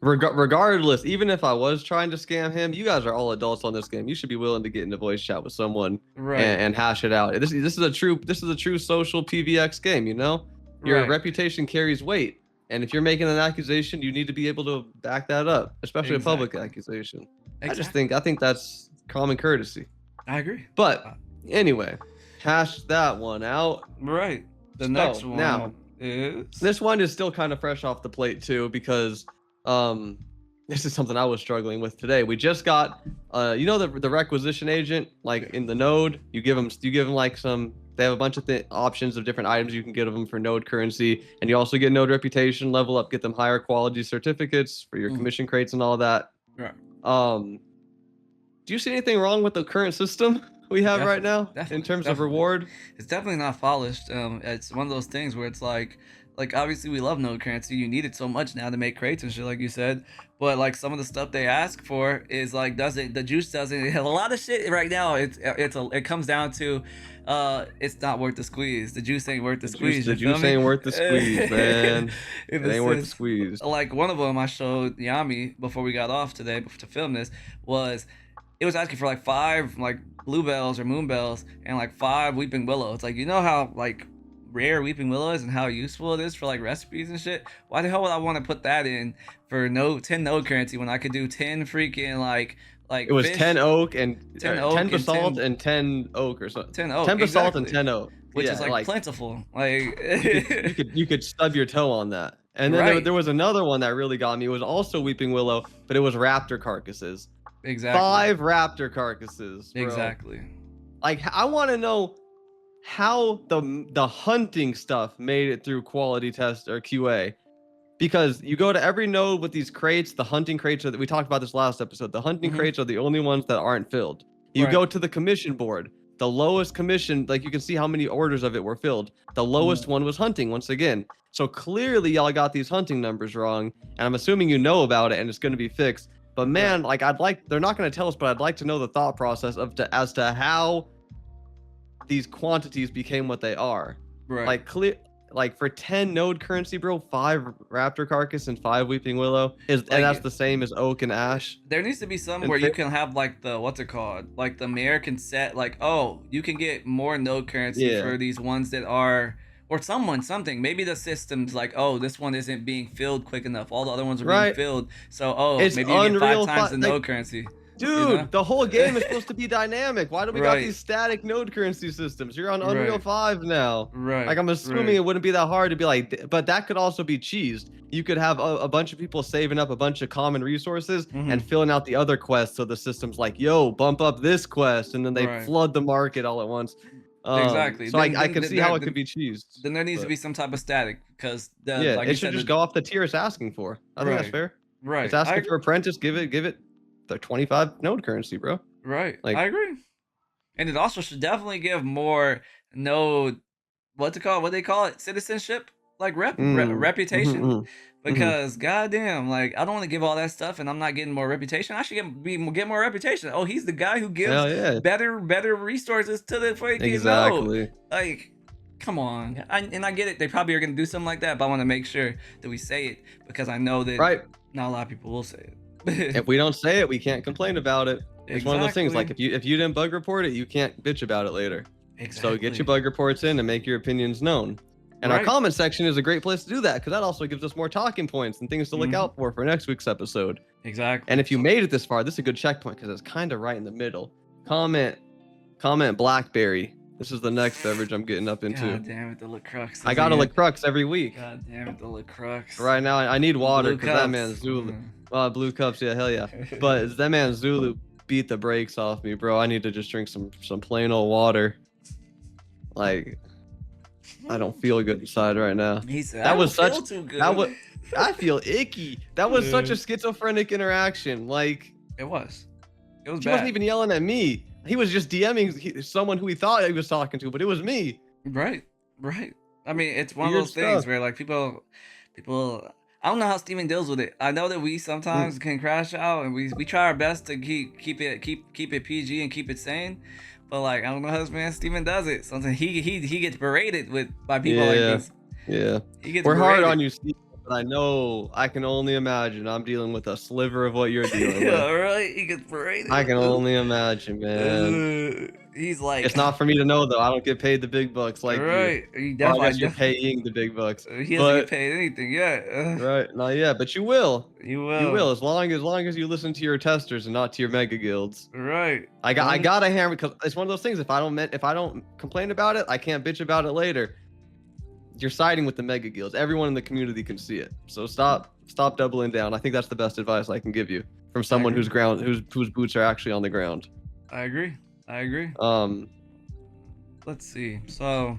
Regardless, even if I was trying to scam him, you guys are all adults on this game. You should be willing to get into voice chat with someone and hash it out. This is a true social PvX game. Your reputation carries weight, and if you're making an accusation, you need to be able to back that up, especially a public accusation. I think that's common courtesy. I agree. But anyway, hash that one out. Right. The next one now. This one is still kind of fresh off the plate too, because this is something I was struggling with today. We just got the requisition agent, like in the node. You give them like they have a bunch of options of different items you can get them for node currency, and you also get node reputation, level up, get them higher quality certificates for your commission crates and all that. Right. do you see anything wrong with the current system we have right now in terms of reward? It's definitely not polished. It's one of those things where it's like obviously we love node currency. You need it so much now to make crates and shit, like you said. But like some of the stuff they ask for is like the juice doesn't. A lot of shit right now. It comes down to, it's not worth the squeeze. The juice ain't worth the squeeze. The juice ain't worth the squeeze, man. It ain't worth the squeeze. Like one of them I showed Yami before we got off today to film this was. It was asking for like 5 like bluebells or moonbells and like 5 weeping willow. It's like, you know how like rare weeping willow is and how useful it is for like recipes and shit. Why the hell would I want to put that in for 10 node currency when I could do 10 freaking like it was fish, 10 oak and 10 basalt and 10 oak or something. 10 oak, 10 basalt exactly. And 10 oak, which is like plentiful. Like you could stub your toe on that. And then there was another one that really got me. It was also weeping willow, but it was raptor carcasses. Exactly. 5 raptor carcasses, bro. Exactly. Like I want to know how the hunting stuff made it through quality test or QA, because you go to every node with these crates. The hunting crates are that we talked about this last episode. The hunting crates are the only ones that aren't filled. You go to the commission board. The lowest commission, like you can see how many orders of it were filled. The lowest one was hunting once again. So clearly y'all got these hunting numbers wrong, and I'm assuming you know about it and it's going to be fixed. But man, like they're not going to tell us, but I'd like to know the thought process as to how these quantities became what they are. Right. Like for 10 node currency, bro, 5 raptor carcass and 5 weeping willow and that's the same as oak and ash. There needs to be some where you can have like the what's it called? Like the mayor can set like, oh, you can get more node currency for these ones that are. Or something. Maybe the system's like, oh, this one isn't being filled quick enough. All the other ones are being filled. So, maybe you get 5 times the node currency. Dude, you know? The whole game is supposed to be dynamic. Why do we got these static node currency systems? You're on Unreal 5 now. Right. Like, I'm assuming it wouldn't be that hard to be like, but that could also be cheesed. You could have a bunch of people saving up a bunch of common resources and filling out the other quests. So the system's like, yo, bump up this quest. And then they flood the market all at once. Exactly. So I can see how it could be cheesed. Then there needs to be some type of static because like it should just go off the tier it's asking for. I think that's fair. Right. It's asking for apprentice. Give it the 25 node currency, bro. Right. Like, I agree. And it also should definitely give more node. What they call it? Citizenship, like reputation. Because goddamn, like I don't want to give all that stuff and I'm not getting more reputation. I should get more reputation. Oh, he's the guy who gives better resources to the freaking node. Like, come on. And I get it. They probably are gonna do something like that, but I want to make sure that we say it because I know that not a lot of people will say it. If we don't say it, we can't complain about it. It's one of those things. Like if you didn't bug report it, you can't bitch about it later. Exactly. So get your bug reports in and make your opinions known. And our comment section is a great place to do that because that also gives us more talking points and things to look out for next week's episode. Exactly. And if you made it this far, this is a good checkpoint because it's kind of right in the middle. Comment Blackberry. This is the next beverage I'm getting up into. God damn it, the LaCrux. I got a LaCrux every week. God damn it, the LaCrux. Right now, I need water because that man Zulu. Blue cups, yeah, hell yeah. But that man Zulu beat the brakes off me, bro. I need to just drink some plain old water. Like, I don't feel good inside right now. He said, I feel icky. That was such a schizophrenic interaction. Like, it was he bad. Wasn't even yelling at me. He was just DMing someone who he thought he was talking to, but it was me. Right. I mean, it's one of those things where like people. I don't know how Steven deals with it. I know that we sometimes can crash out, and we try our best to keep it PG and keep it sane. But like, I don't know how this man Steven does it. Sometimes he gets berated by people like this. Yeah. We're hard on you, Steven, but I can only imagine. I'm dealing with a sliver of what you're dealing with. Yeah, right. He gets berated. I can only imagine, man. He's like, it's not for me to know though. I don't get paid the big bucks like you definitely you're paying the big bucks. He doesn't get paid anything yet. Right, not yet, but you will. You will. You will as long as you listen to your testers and not to your mega guilds. Right. I got a hammer because it's one of those things. If I don't complain about it, I can't bitch about it later. You're siding with the mega guilds. Everyone in the community can see it. So stop doubling down. I think that's the best advice I can give you from someone whose boots are actually on the ground. I agree. Let's see. So,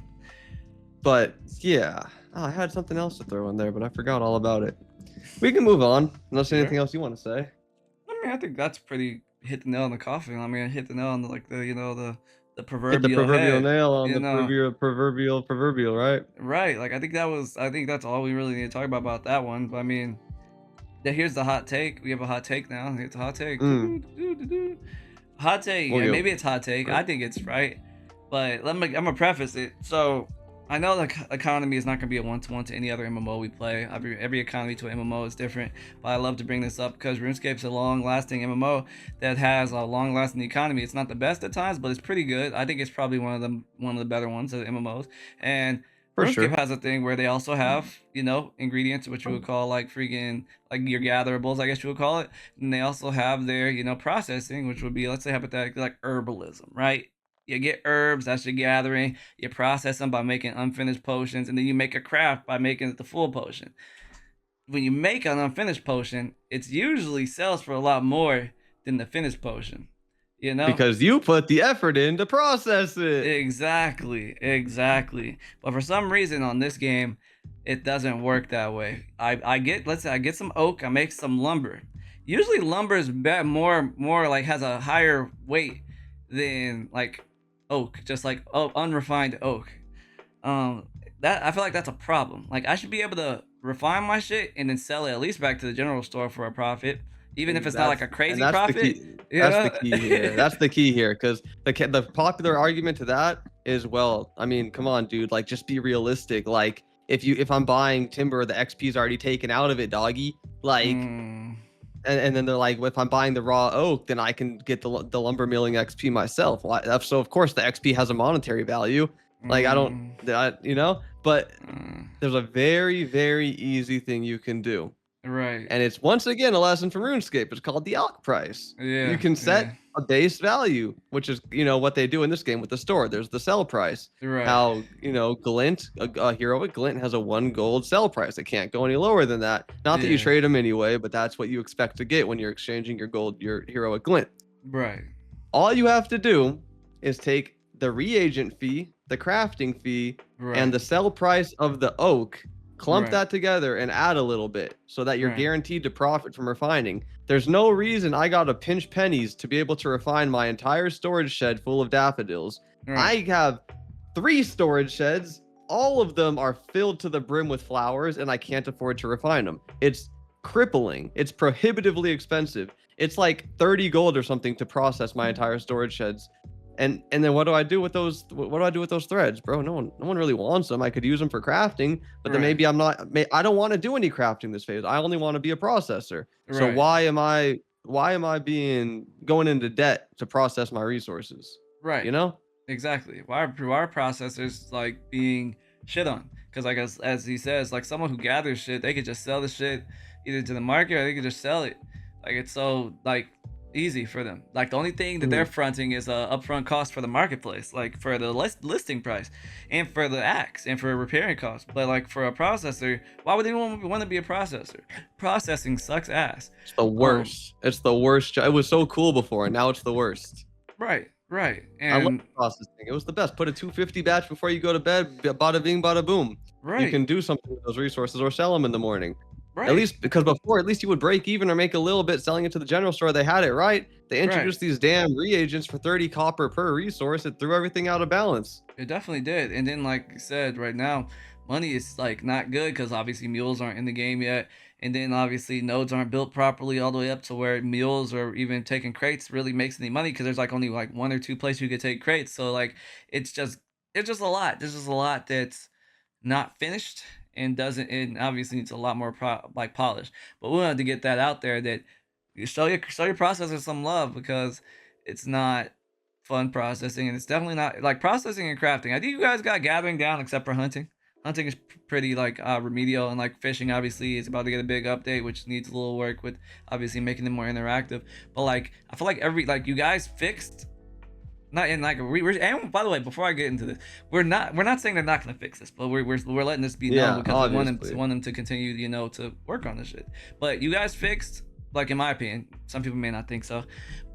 but yeah, I had something else to throw in there, but I forgot all about it. We can move on unless anything else you want to say. I mean, I think that's pretty hit the nail on the coffin. I mean, hit the nail on the, like the the Hit the proverbial proverbial head. nail on You the know, proverbial, right? right? Like I think that's all we really need to talk about that one. But I mean, here's the hot take. We have a hot take now. It's a hot take. Mm. Hot take. We'll Yeah, go. maybe it's hot take. I think it's right. But I'm gonna preface it. So I know the economy is not gonna be a one-to-one to any other MMO we play. Every economy to an MMO is different. But I love to bring this up because RuneScape's a long-lasting MMO that has a long-lasting economy. It's not the best at times, but it's pretty good. I think it's probably one of the better ones of the MMOs. And For RuneScape sure. has a thing where they also have, ingredients, which you would call like freaking like your gatherables, I guess you would call it. And they also have their, processing, which would be, let's say hypothetically, like herbalism, right? You get herbs, that's your gathering. You process them by making unfinished potions, and then you make a craft by making it the full potion. When you make an unfinished potion, it's usually sells for a lot more than the finished potion. Because you put the effort in to process it. Exactly. But for some reason on this game, it doesn't work that way. Let's say I get some oak, I make some lumber. Usually lumber is more like has a higher weight than like oak, just like unrefined oak. That I feel like that's a problem. Like I should be able to refine my shit and then sell it at least back to the general store for a profit, even if it's not like a crazy profit. That's the key here. That's the key here, because the popular argument to that is, well, I mean, come on, dude, like just be realistic. Like if I'm buying timber, the XP is already taken out of it, doggy. Like, and then they're like, well, if I'm buying the raw oak, then I can get the lumber milling XP myself. So of course the XP has a monetary value. Like but there's a very, very easy thing you can do. Right. And it's once again a lesson from RuneScape. It's called the alch price. Yeah. You can set a base value, which is what they do in this game with the store. There's the sell price. Right. How Glint, a heroic Glint has a 1 gold sell price. It can't go any lower than that. Not that you trade them anyway, but that's what you expect to get when you're exchanging your heroic Glint. Right. All you have to do is take the reagent fee, the crafting fee, and the sell price of the oak. Clump that together and add a little bit so that you're guaranteed to profit from refining. There's no reason I gotta pinch pennies to be able to refine my entire storage shed full of daffodils. I have 3 storage sheds. All of them are filled to the brim with flowers, and I can't afford to refine them. It's crippling. It's prohibitively expensive. It's like 30 gold or something to process my entire storage sheds. And then what do I do with those? What do I do with those threads, bro? No one really wants them. I could use them for crafting, but then maybe I don't want to do any crafting this phase. I only want to be a processor. So why am I going into debt to process my resources? Right. Exactly. Why are processors like being shit on? Because like as he says, like someone who gathers shit, they could just sell the shit either to the market or they could just sell it. Like it's so like easy for them. Like the only thing that they're fronting is a upfront cost for the marketplace, like for the listing price and for the axe and for repairing costs. But like for a processor, why would anyone want to be a processor? Processing sucks ass. It's the worst. It's the worst. It was so cool before, and now it's the worst. Right. And I love processing. It was the best. Put a 250 batch before you go to bed. Bada bing, bada boom. Right. You can do something with those resources or sell them in the morning. Right. At least because before, at least you would break even or make a little bit selling it to the general store. They had it right. They introduced these damn reagents for 30 copper per resource. It threw everything out of balance. It definitely did. And then, like I said, right now, money is like not good because obviously mules aren't in the game yet. And then obviously nodes aren't built properly all the way up to where mules or even taking crates really makes any money because there's like only like 1 or 2 places you could take crates. So like it's just a lot. There's just a lot that's not finished and obviously needs a lot more polish. But we wanted to get that out there that you show your processor some love because it's not fun processing and it's definitely not like processing and crafting. I think you guys got gathering down except for hunting. Hunting is pretty like remedial, and like fishing obviously is about to get a big update which needs a little work with obviously making them more interactive. But like I feel like you guys fixed not in like and by the way, before I get into this, we're not saying they're not gonna fix this, but we're letting this be known because we want them to continue to work on this shit. But you guys fixed, like in my opinion, some people may not think so,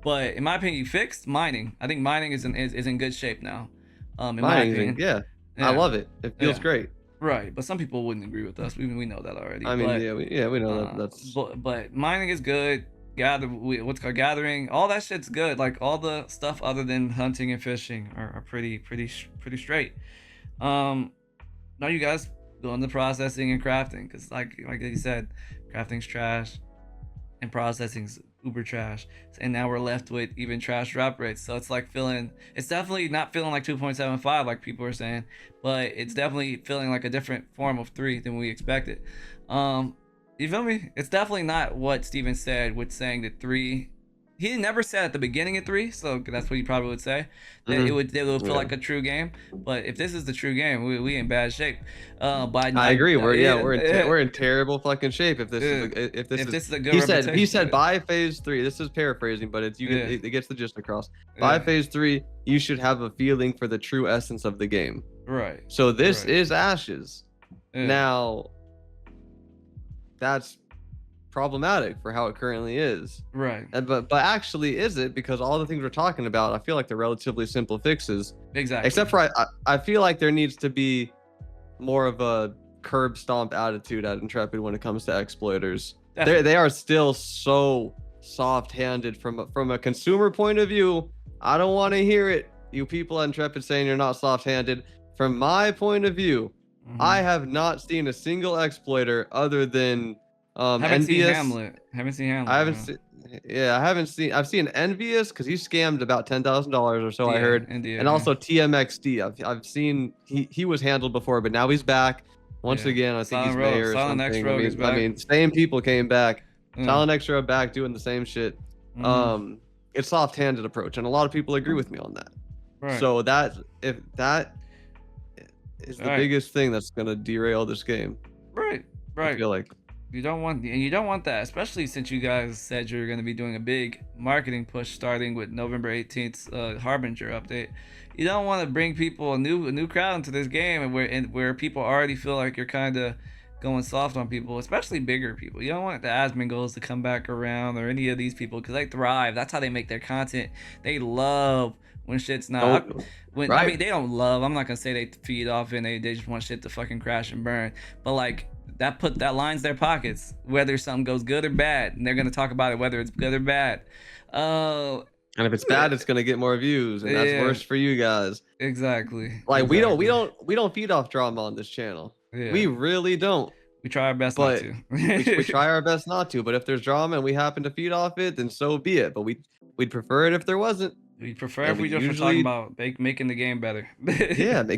but in my opinion, you fixed mining. I think mining is in good shape now. In my opinion, yeah. I love it. It feels great. Right, but some people wouldn't agree with us. We know that already. I mean, we know that. But mining is good. what's called gathering, all that shit's good. Like all the stuff other than hunting and fishing are pretty straight. Now you guys go into processing and crafting, because like you said, crafting's trash and processing's uber trash, and now we're left with even trash drop rates. So it's like it's definitely not feeling like 2.75 like people are saying, but it's definitely feeling like a different form of 3 than we expected. You feel me? It's definitely not what Steven said with saying that 3. He never said at the beginning of 3, so that's what he probably would say. That it would feel like a true game. But if this is the true game, we in bad shape. But I agree. We're in terrible fucking shape. If this is a good he said by phase 3. This is paraphrasing, but it gets the gist across. By phase 3, you should have a feeling for the true essence of the game. Right. So this is Ashes. Now, that's problematic for how it currently is. Right. But actually, is it? Because all the things we're talking about, I feel like they're relatively simple fixes. Exactly. Except for I feel like there needs to be more of a curb stomp attitude at Intrepid when it comes to exploiters. They are still so soft-handed from a consumer point of view. I don't want to hear it, you people at Intrepid, saying you're not soft-handed. From my point of view, I have not seen a single exploiter other than Haven't seen Envious. Hamlet. I've seen Envious because he scammed about $10,000 or so, I heard. India, and also TMXD. I've seen he was handled before, but now he's back once again. I think he's mayor or something. I mean, same people came back. Silenxrogue back doing the same shit. It's soft-handed approach, and a lot of people agree with me on that. Right. So if that is the biggest thing that's gonna derail this game. Right. I feel like. You don't want that, especially since you guys said you're going to be doing a big marketing push starting with November 18th Harbinger update. You don't want to bring people a new crowd into this game, and where people already feel like you're kind of going soft on people, especially bigger people. You don't want the Asmongols to come back around, or any of these people, because they thrive. That's how they make their content. They love when shit's not. I mean, they don't love. I'm not gonna say they feed off and they just want shit to fucking crash and burn, but like. That lines their pockets, whether something goes good or bad, and they're gonna talk about it whether it's good or bad. And if it's bad, it's gonna get more views, and that's worse for you guys. Exactly. Like we don't feed off drama on this channel. We really don't. We try our best not to. we try our best not to. But if there's drama and we happen to feed off it, then so be it. But we'd prefer it if there wasn't. We prefer if we just were talking about making the game better.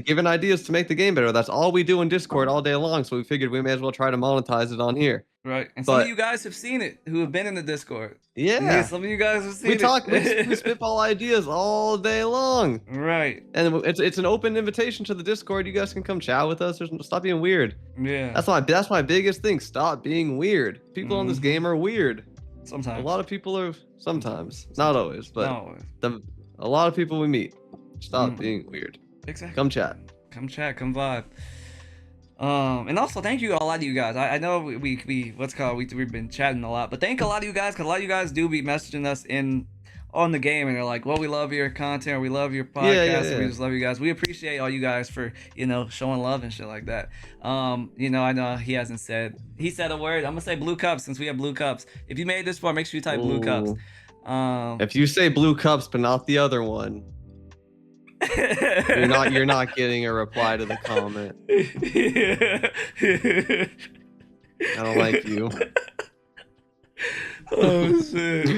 Giving ideas to make the game better. That's all we do in Discord all day long. So we figured we may as well try to monetize it on here. Right. And some of you guys have seen it who have been in the Discord. Yeah. Some of you guys have seen it. We spitball ideas all day long. Right. And it's an open invitation to the Discord. You guys can come chat with us. Stop being weird. Yeah. That's my biggest thing. Stop being weird. People on this game are weird. Sometimes. A lot of people are sometimes. Not always, but not always. A lot of people we meet. Stop being weird. Exactly. Come chat. Come vibe. And also thank you a lot of you guys. I know we've been chatting a lot, but thank a lot of you guys, because a lot of you guys do be messaging us on the game, and they're like, well, we love your content, or we love your podcast, and we just love you guys. We appreciate all you guys for showing love and shit like that. I know he said a word. I'm gonna say blue cups, since we have blue cups. If you made it this far, make sure you type blue cups. If you say blue cups but not the other one, you're not getting a reply to the comment. I don't like you. Oh shit.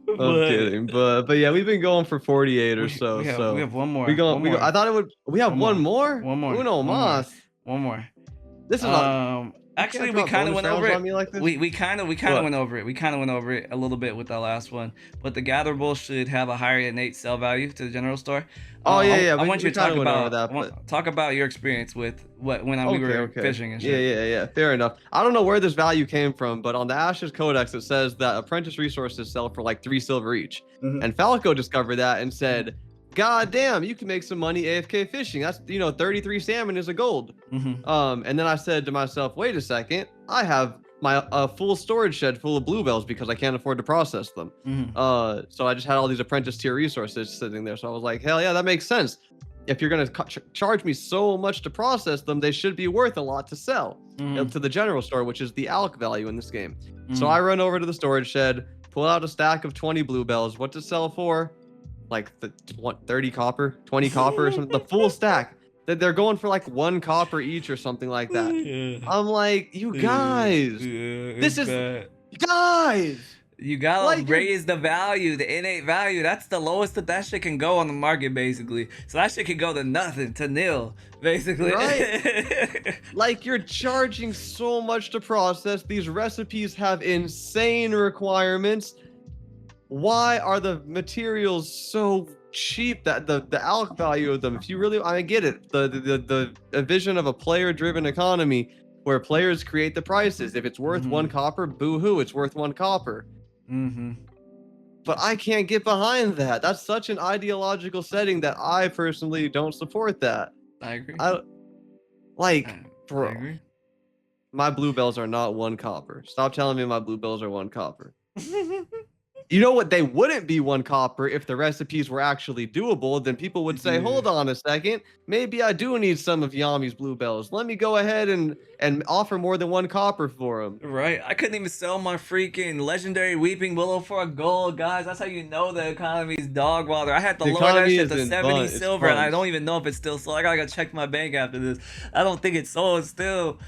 I'm kidding, but yeah, we've been going for 48 or so. We have one more. I thought it would. We have one more. One more. Uno más. One more. This is not. Actually, we kind of went over it. Like we kind of went over it. We kind of went over it a little bit with that last one. But the gatherable should have a higher innate sell value to the general store. I want you to talk about your experience with when we were fishing and shit. Yeah. Fair enough. I don't know where this value came from, but on the Ashes Codex it says that apprentice resources sell for like 3 silver each. And Falco discovered that and said, God damn, you can make some money AFK fishing. That's 33 salmon is a gold. And then I said to myself, wait a second, I have my full storage shed full of bluebells because I can't afford to process them. So I just had all these apprentice tier resources sitting there. So I was like, hell yeah, that makes sense. If you're gonna charge me so much to process them, they should be worth a lot to sell to the general store, which is the alc value in this game. So I run over to the storage shed, pull out a stack of 20 bluebells. What's it sell for? Like 30 copper, 20 copper or something. The full stack. They're going for like 1 copper each or something like that. Yeah. I'm like, you guys, this is bad. guys. You gotta like raise the value, the innate value. That's the lowest that shit can go on the market, basically. So that shit can go to nothing, to nil, basically. Right. Like, you're charging so much to process. These recipes have insane requirements. Why are the materials so cheap? That the alc value of them, if you really, I get it. The vision of a player-driven economy where players create the prices. If it's worth 1 copper, boo-hoo, it's worth 1 copper. But I can't get behind that. That's such an ideological setting that I personally don't support that. I agree. Bro, I agree. my bluebells are not 1 copper. Stop telling me my bluebells are 1 copper. You know what? They wouldn't be 1 copper if the recipes were actually doable. Then people would say, hold on a second. Maybe I do need some of Yami's bluebells. Let me go ahead and offer more than 1 copper for them. Right. I couldn't even sell my freaking legendary Weeping Willow for a gold, guys. That's how you know the economy's dog water. I had to lower that shit to 70 silver, and I don't even know if it's still sold. I gotta go check my bank after this. I don't think it's sold still.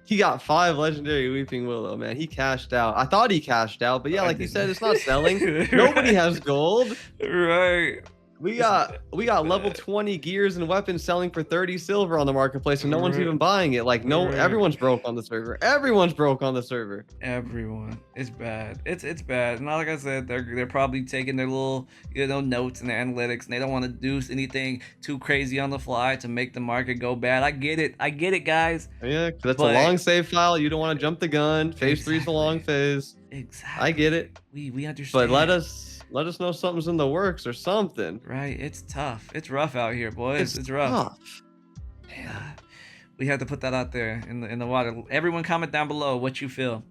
He got 5 legendary Weeping Willow, man. He cashed out. I thought he cashed out, but yeah, like you said, it's not selling. Nobody has gold. Right. We got level 20 gears and weapons selling for 30 silver on the marketplace, and no one's even buying it. Like, no, everyone's broke on the server. Everyone's broke on the server. Everyone. It's bad. It's bad. And like I said, they're probably taking their little, notes and their analytics, and they don't want to do anything too crazy on the fly to make the market go bad. I get it, guys. Yeah, that's a long save file. You don't want to jump the gun. Phase 3 is a long phase. Exactly. I get it. We understand. But let us know something's in the works or something. Right. It's tough. It's rough out here, boys. It's rough. Tough. Yeah. We had to put that out there in the water. Everyone comment down below what you feel.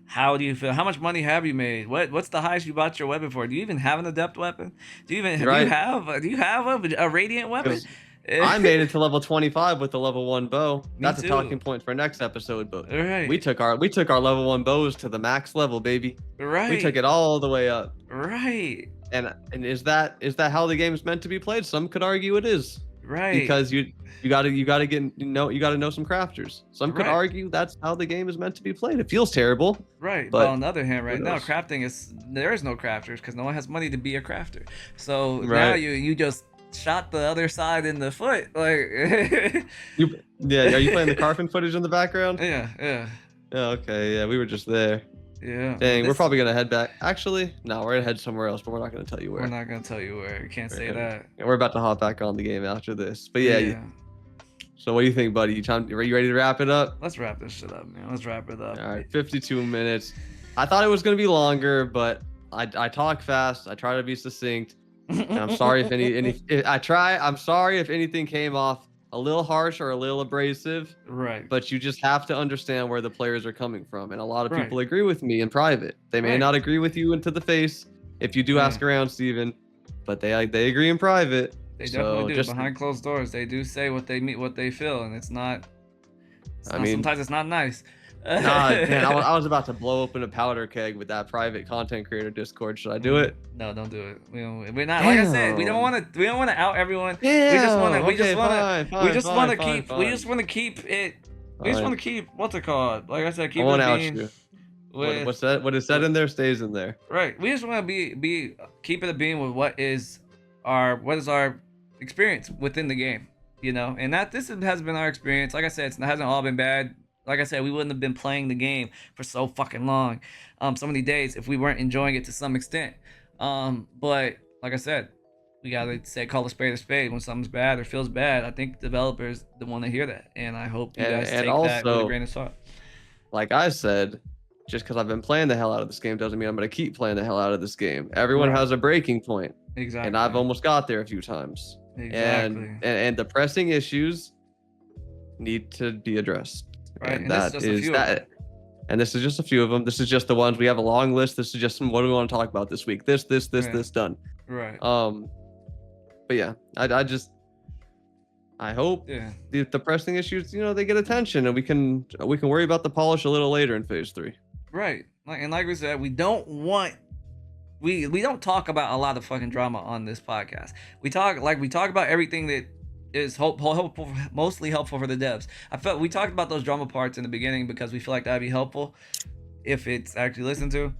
How do you feel? How much money have you made? What's the highest you bought your weapon for? Do you even have an adept weapon? Do you have a radiant weapon? I made it to level 25 with the level 1 bow. That's too. a talking point for next episode, but right. we took our level 1 bows to the max level, baby. Right. We took it all the way up. Right. And is that how the game is meant to be played? Some could argue it is. Right. Because you gotta know some crafters. Some could argue that's how the game is meant to be played. It feels terrible. Right. But on the other hand, right now crafting there is no crafters because no one has money to be a crafter. So now you just shot the other side in the foot. Like are you playing the Carfin footage in the background? Yeah. Oh, okay, yeah, we were just there. Yeah. Dang, we're probably gonna head back. Actually, no, we're gonna head somewhere else, but we're not gonna tell you where. We're not gonna tell you where. You can't say that. Yeah, we're about to hop back on the game after this. But yeah. So what do you think, buddy? Are you ready to wrap it up? Let's wrap this shit up, man. Let's wrap it up. All right, 52 minutes. I thought it was gonna be longer, but I talk fast. I try to be succinct. And I'm sorry I'm sorry if anything came off a little harsh or a little abrasive. Right. But you just have to understand where the players are coming from. And a lot of people agree with me in private. They may not agree with you into the face if you do ask around, Steven, but they agree in private. They definitely do. Behind closed doors, they do say what they feel, and sometimes it's not nice. Man, I was about to blow open a powder keg with that private content creator Discord. Should I do it? No, don't do it. We're not. Like I said, we don't want to out everyone. We just want to keep it. We just want to keep what's it called? Like I said, keep it being. What's that? What is said in there stays in there. Right. We just want to keep it a being with what is our experience within the game, and this has been our experience. Like I said, it hasn't all been bad. Like I said, we wouldn't have been playing the game for so fucking long, so many days, if we weren't enjoying it to some extent. But like I said, we gotta call a spade when something's bad or feels bad. I think developers want to hear that, and I hope you guys take that with a grain of salt. Like I said, just because I've been playing the hell out of this game doesn't mean I'm gonna keep playing the hell out of this game. Everyone has a breaking point. Exactly. And I've almost got there a few times. Exactly. And the pressing issues need to be addressed. Right. And that is that. And this is just a few of them. This is just the ones. We have a long list. This is just what do we want to talk about this week. This done. Right. But yeah, I hope the pressing issues, they get attention, and we can worry about the polish a little later in phase 3. Right. Like we said, we don't want we don't talk about a lot of fucking drama on this podcast. We talk about everything that is helpful, mostly helpful for the devs. I felt we talked about those drama parts in the beginning because we feel like that'd be helpful if it's actually listened to.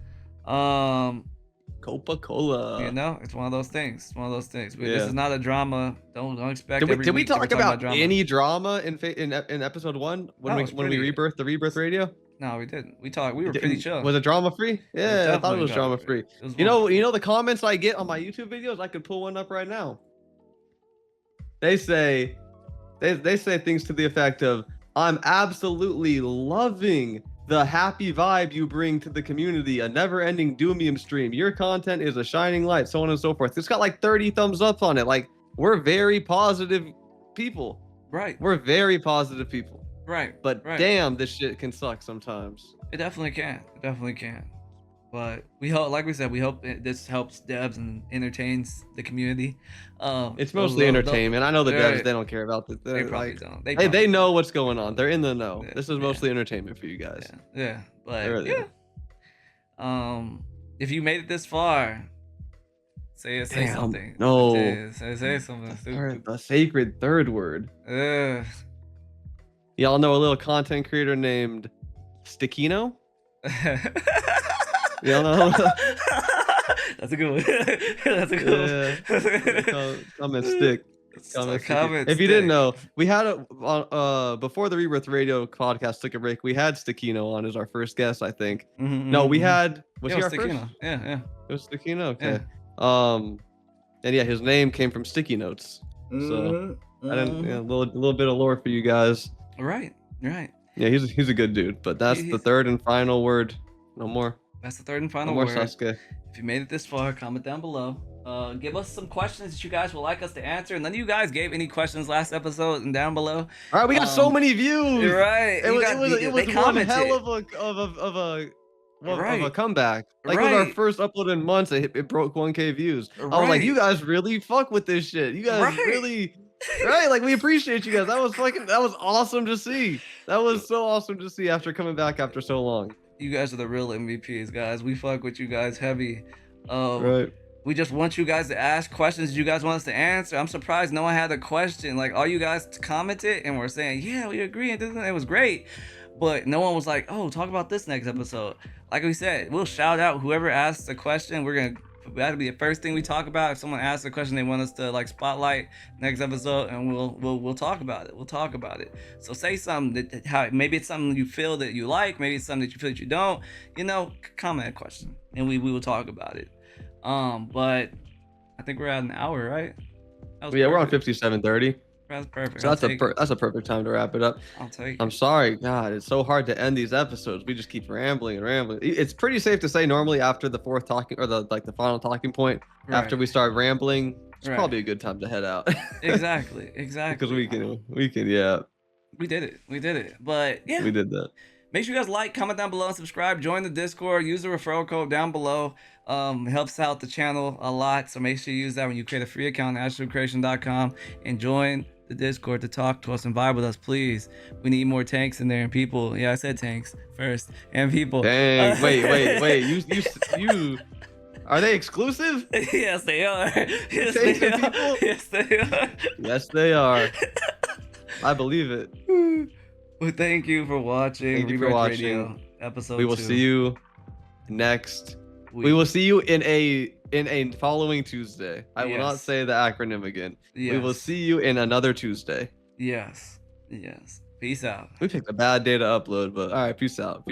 Coca-Cola. You know, it's one of those things. This is not a drama. Don't expect. Did we talk about drama. any drama in episode 1 when we rebirthed the Rebirth Radio? No, we didn't. We were pretty chill. Was it drama free? Yeah, I thought it was drama free. You know the comments I get on my YouTube videos? I could pull one up right now. They say things to the effect of, "I'm absolutely loving the happy vibe you bring to the community, a never-ending Doomium stream. Your content is a shining light," so on and so forth. It's got like 30 thumbs up on it. Like, we're very positive people. Right. We're very positive people. Right. But damn, this shit can suck sometimes. It definitely can. But we hope, like we said, this helps devs and entertains the community. It's mostly entertainment. I know the devs, they don't care about the. They probably don't. They know what's going on. They're in the know. Yeah, this is mostly entertainment for you guys. Yeah. But if you made it this far, say something. No. Say something stupid. The sacred third word. Y'all know a little content creator named Stickino? Y'all know? That's a good one. That's a good one. Comment stick. If you didn't know, we had before the Rebirth Radio podcast took a break, we had Stickino on as our first guest, I think. No, we had was he our Stickino. First? Yeah. It was Stickino. Okay. And yeah, his name came from sticky notes. So I didn't a little bit of lore for you guys. Right. Yeah, he's a good dude, but that's the third and final word. No more. That's the third and final word. No more Sasuke. If you made it this far, comment down below. Give us some questions that you guys would like us to answer. None of you guys gave any questions last episode, and down below. All right, we got so many views. You're right. It was one hell of a comeback. Like, it was our first upload in months. It broke 1K views. I was like, you guys really fuck with this shit. You guys really. Right, like, we appreciate you guys. That was awesome to see. That was so awesome to see after coming back after so long. You guys are the real MVPs, guys. We fuck with you guys heavy. Right. We just want you guys to ask questions you guys want us to answer. I'm surprised no one had a question. Like, all you guys commented and were saying, yeah, we agree, and it was great. But no one was like, oh, talk about this next episode. Like we said, we'll shout out whoever asks a question. That'll be the first thing we talk about. If someone asks a question they want us to like spotlight next episode, and we'll talk about it. We'll talk about it. So say something maybe it's something you feel that you like, maybe it's something that you feel that you don't. Comment a question, and we will talk about it. But I think we're at an hour, right? Yeah, we're on 57:30. That's perfect. So that's a perfect time to wrap it up. I'll take it. I'm sorry, God, it's so hard to end these episodes. We just keep rambling. It's pretty safe to say normally after the fourth talking or the final talking point, after we start rambling, it's probably a good time to head out. Exactly. Because we can, yeah. We did it. But yeah, we did that. Make sure you guys like, comment down below, and subscribe. Join the Discord. Use the referral code down below. It helps out the channel a lot. So make sure you use that when you create a free account at astrocreation.com and join the Discord to talk to us and vibe with us, please. We need more tanks in there and people. Yeah, I said tanks first and people. Dang, wait. You are they exclusive? Yes, they are. Yes, they are. Yes, they are. I believe it. Well, thank you for watching. Thank you for watching. Radio, episode 2. We will see you next week. We will see you in a following Tuesday. I will not say the acronym again. Yes. We will see you in another Tuesday. Yes. Peace out. We picked a bad day to upload, but all right. Peace out.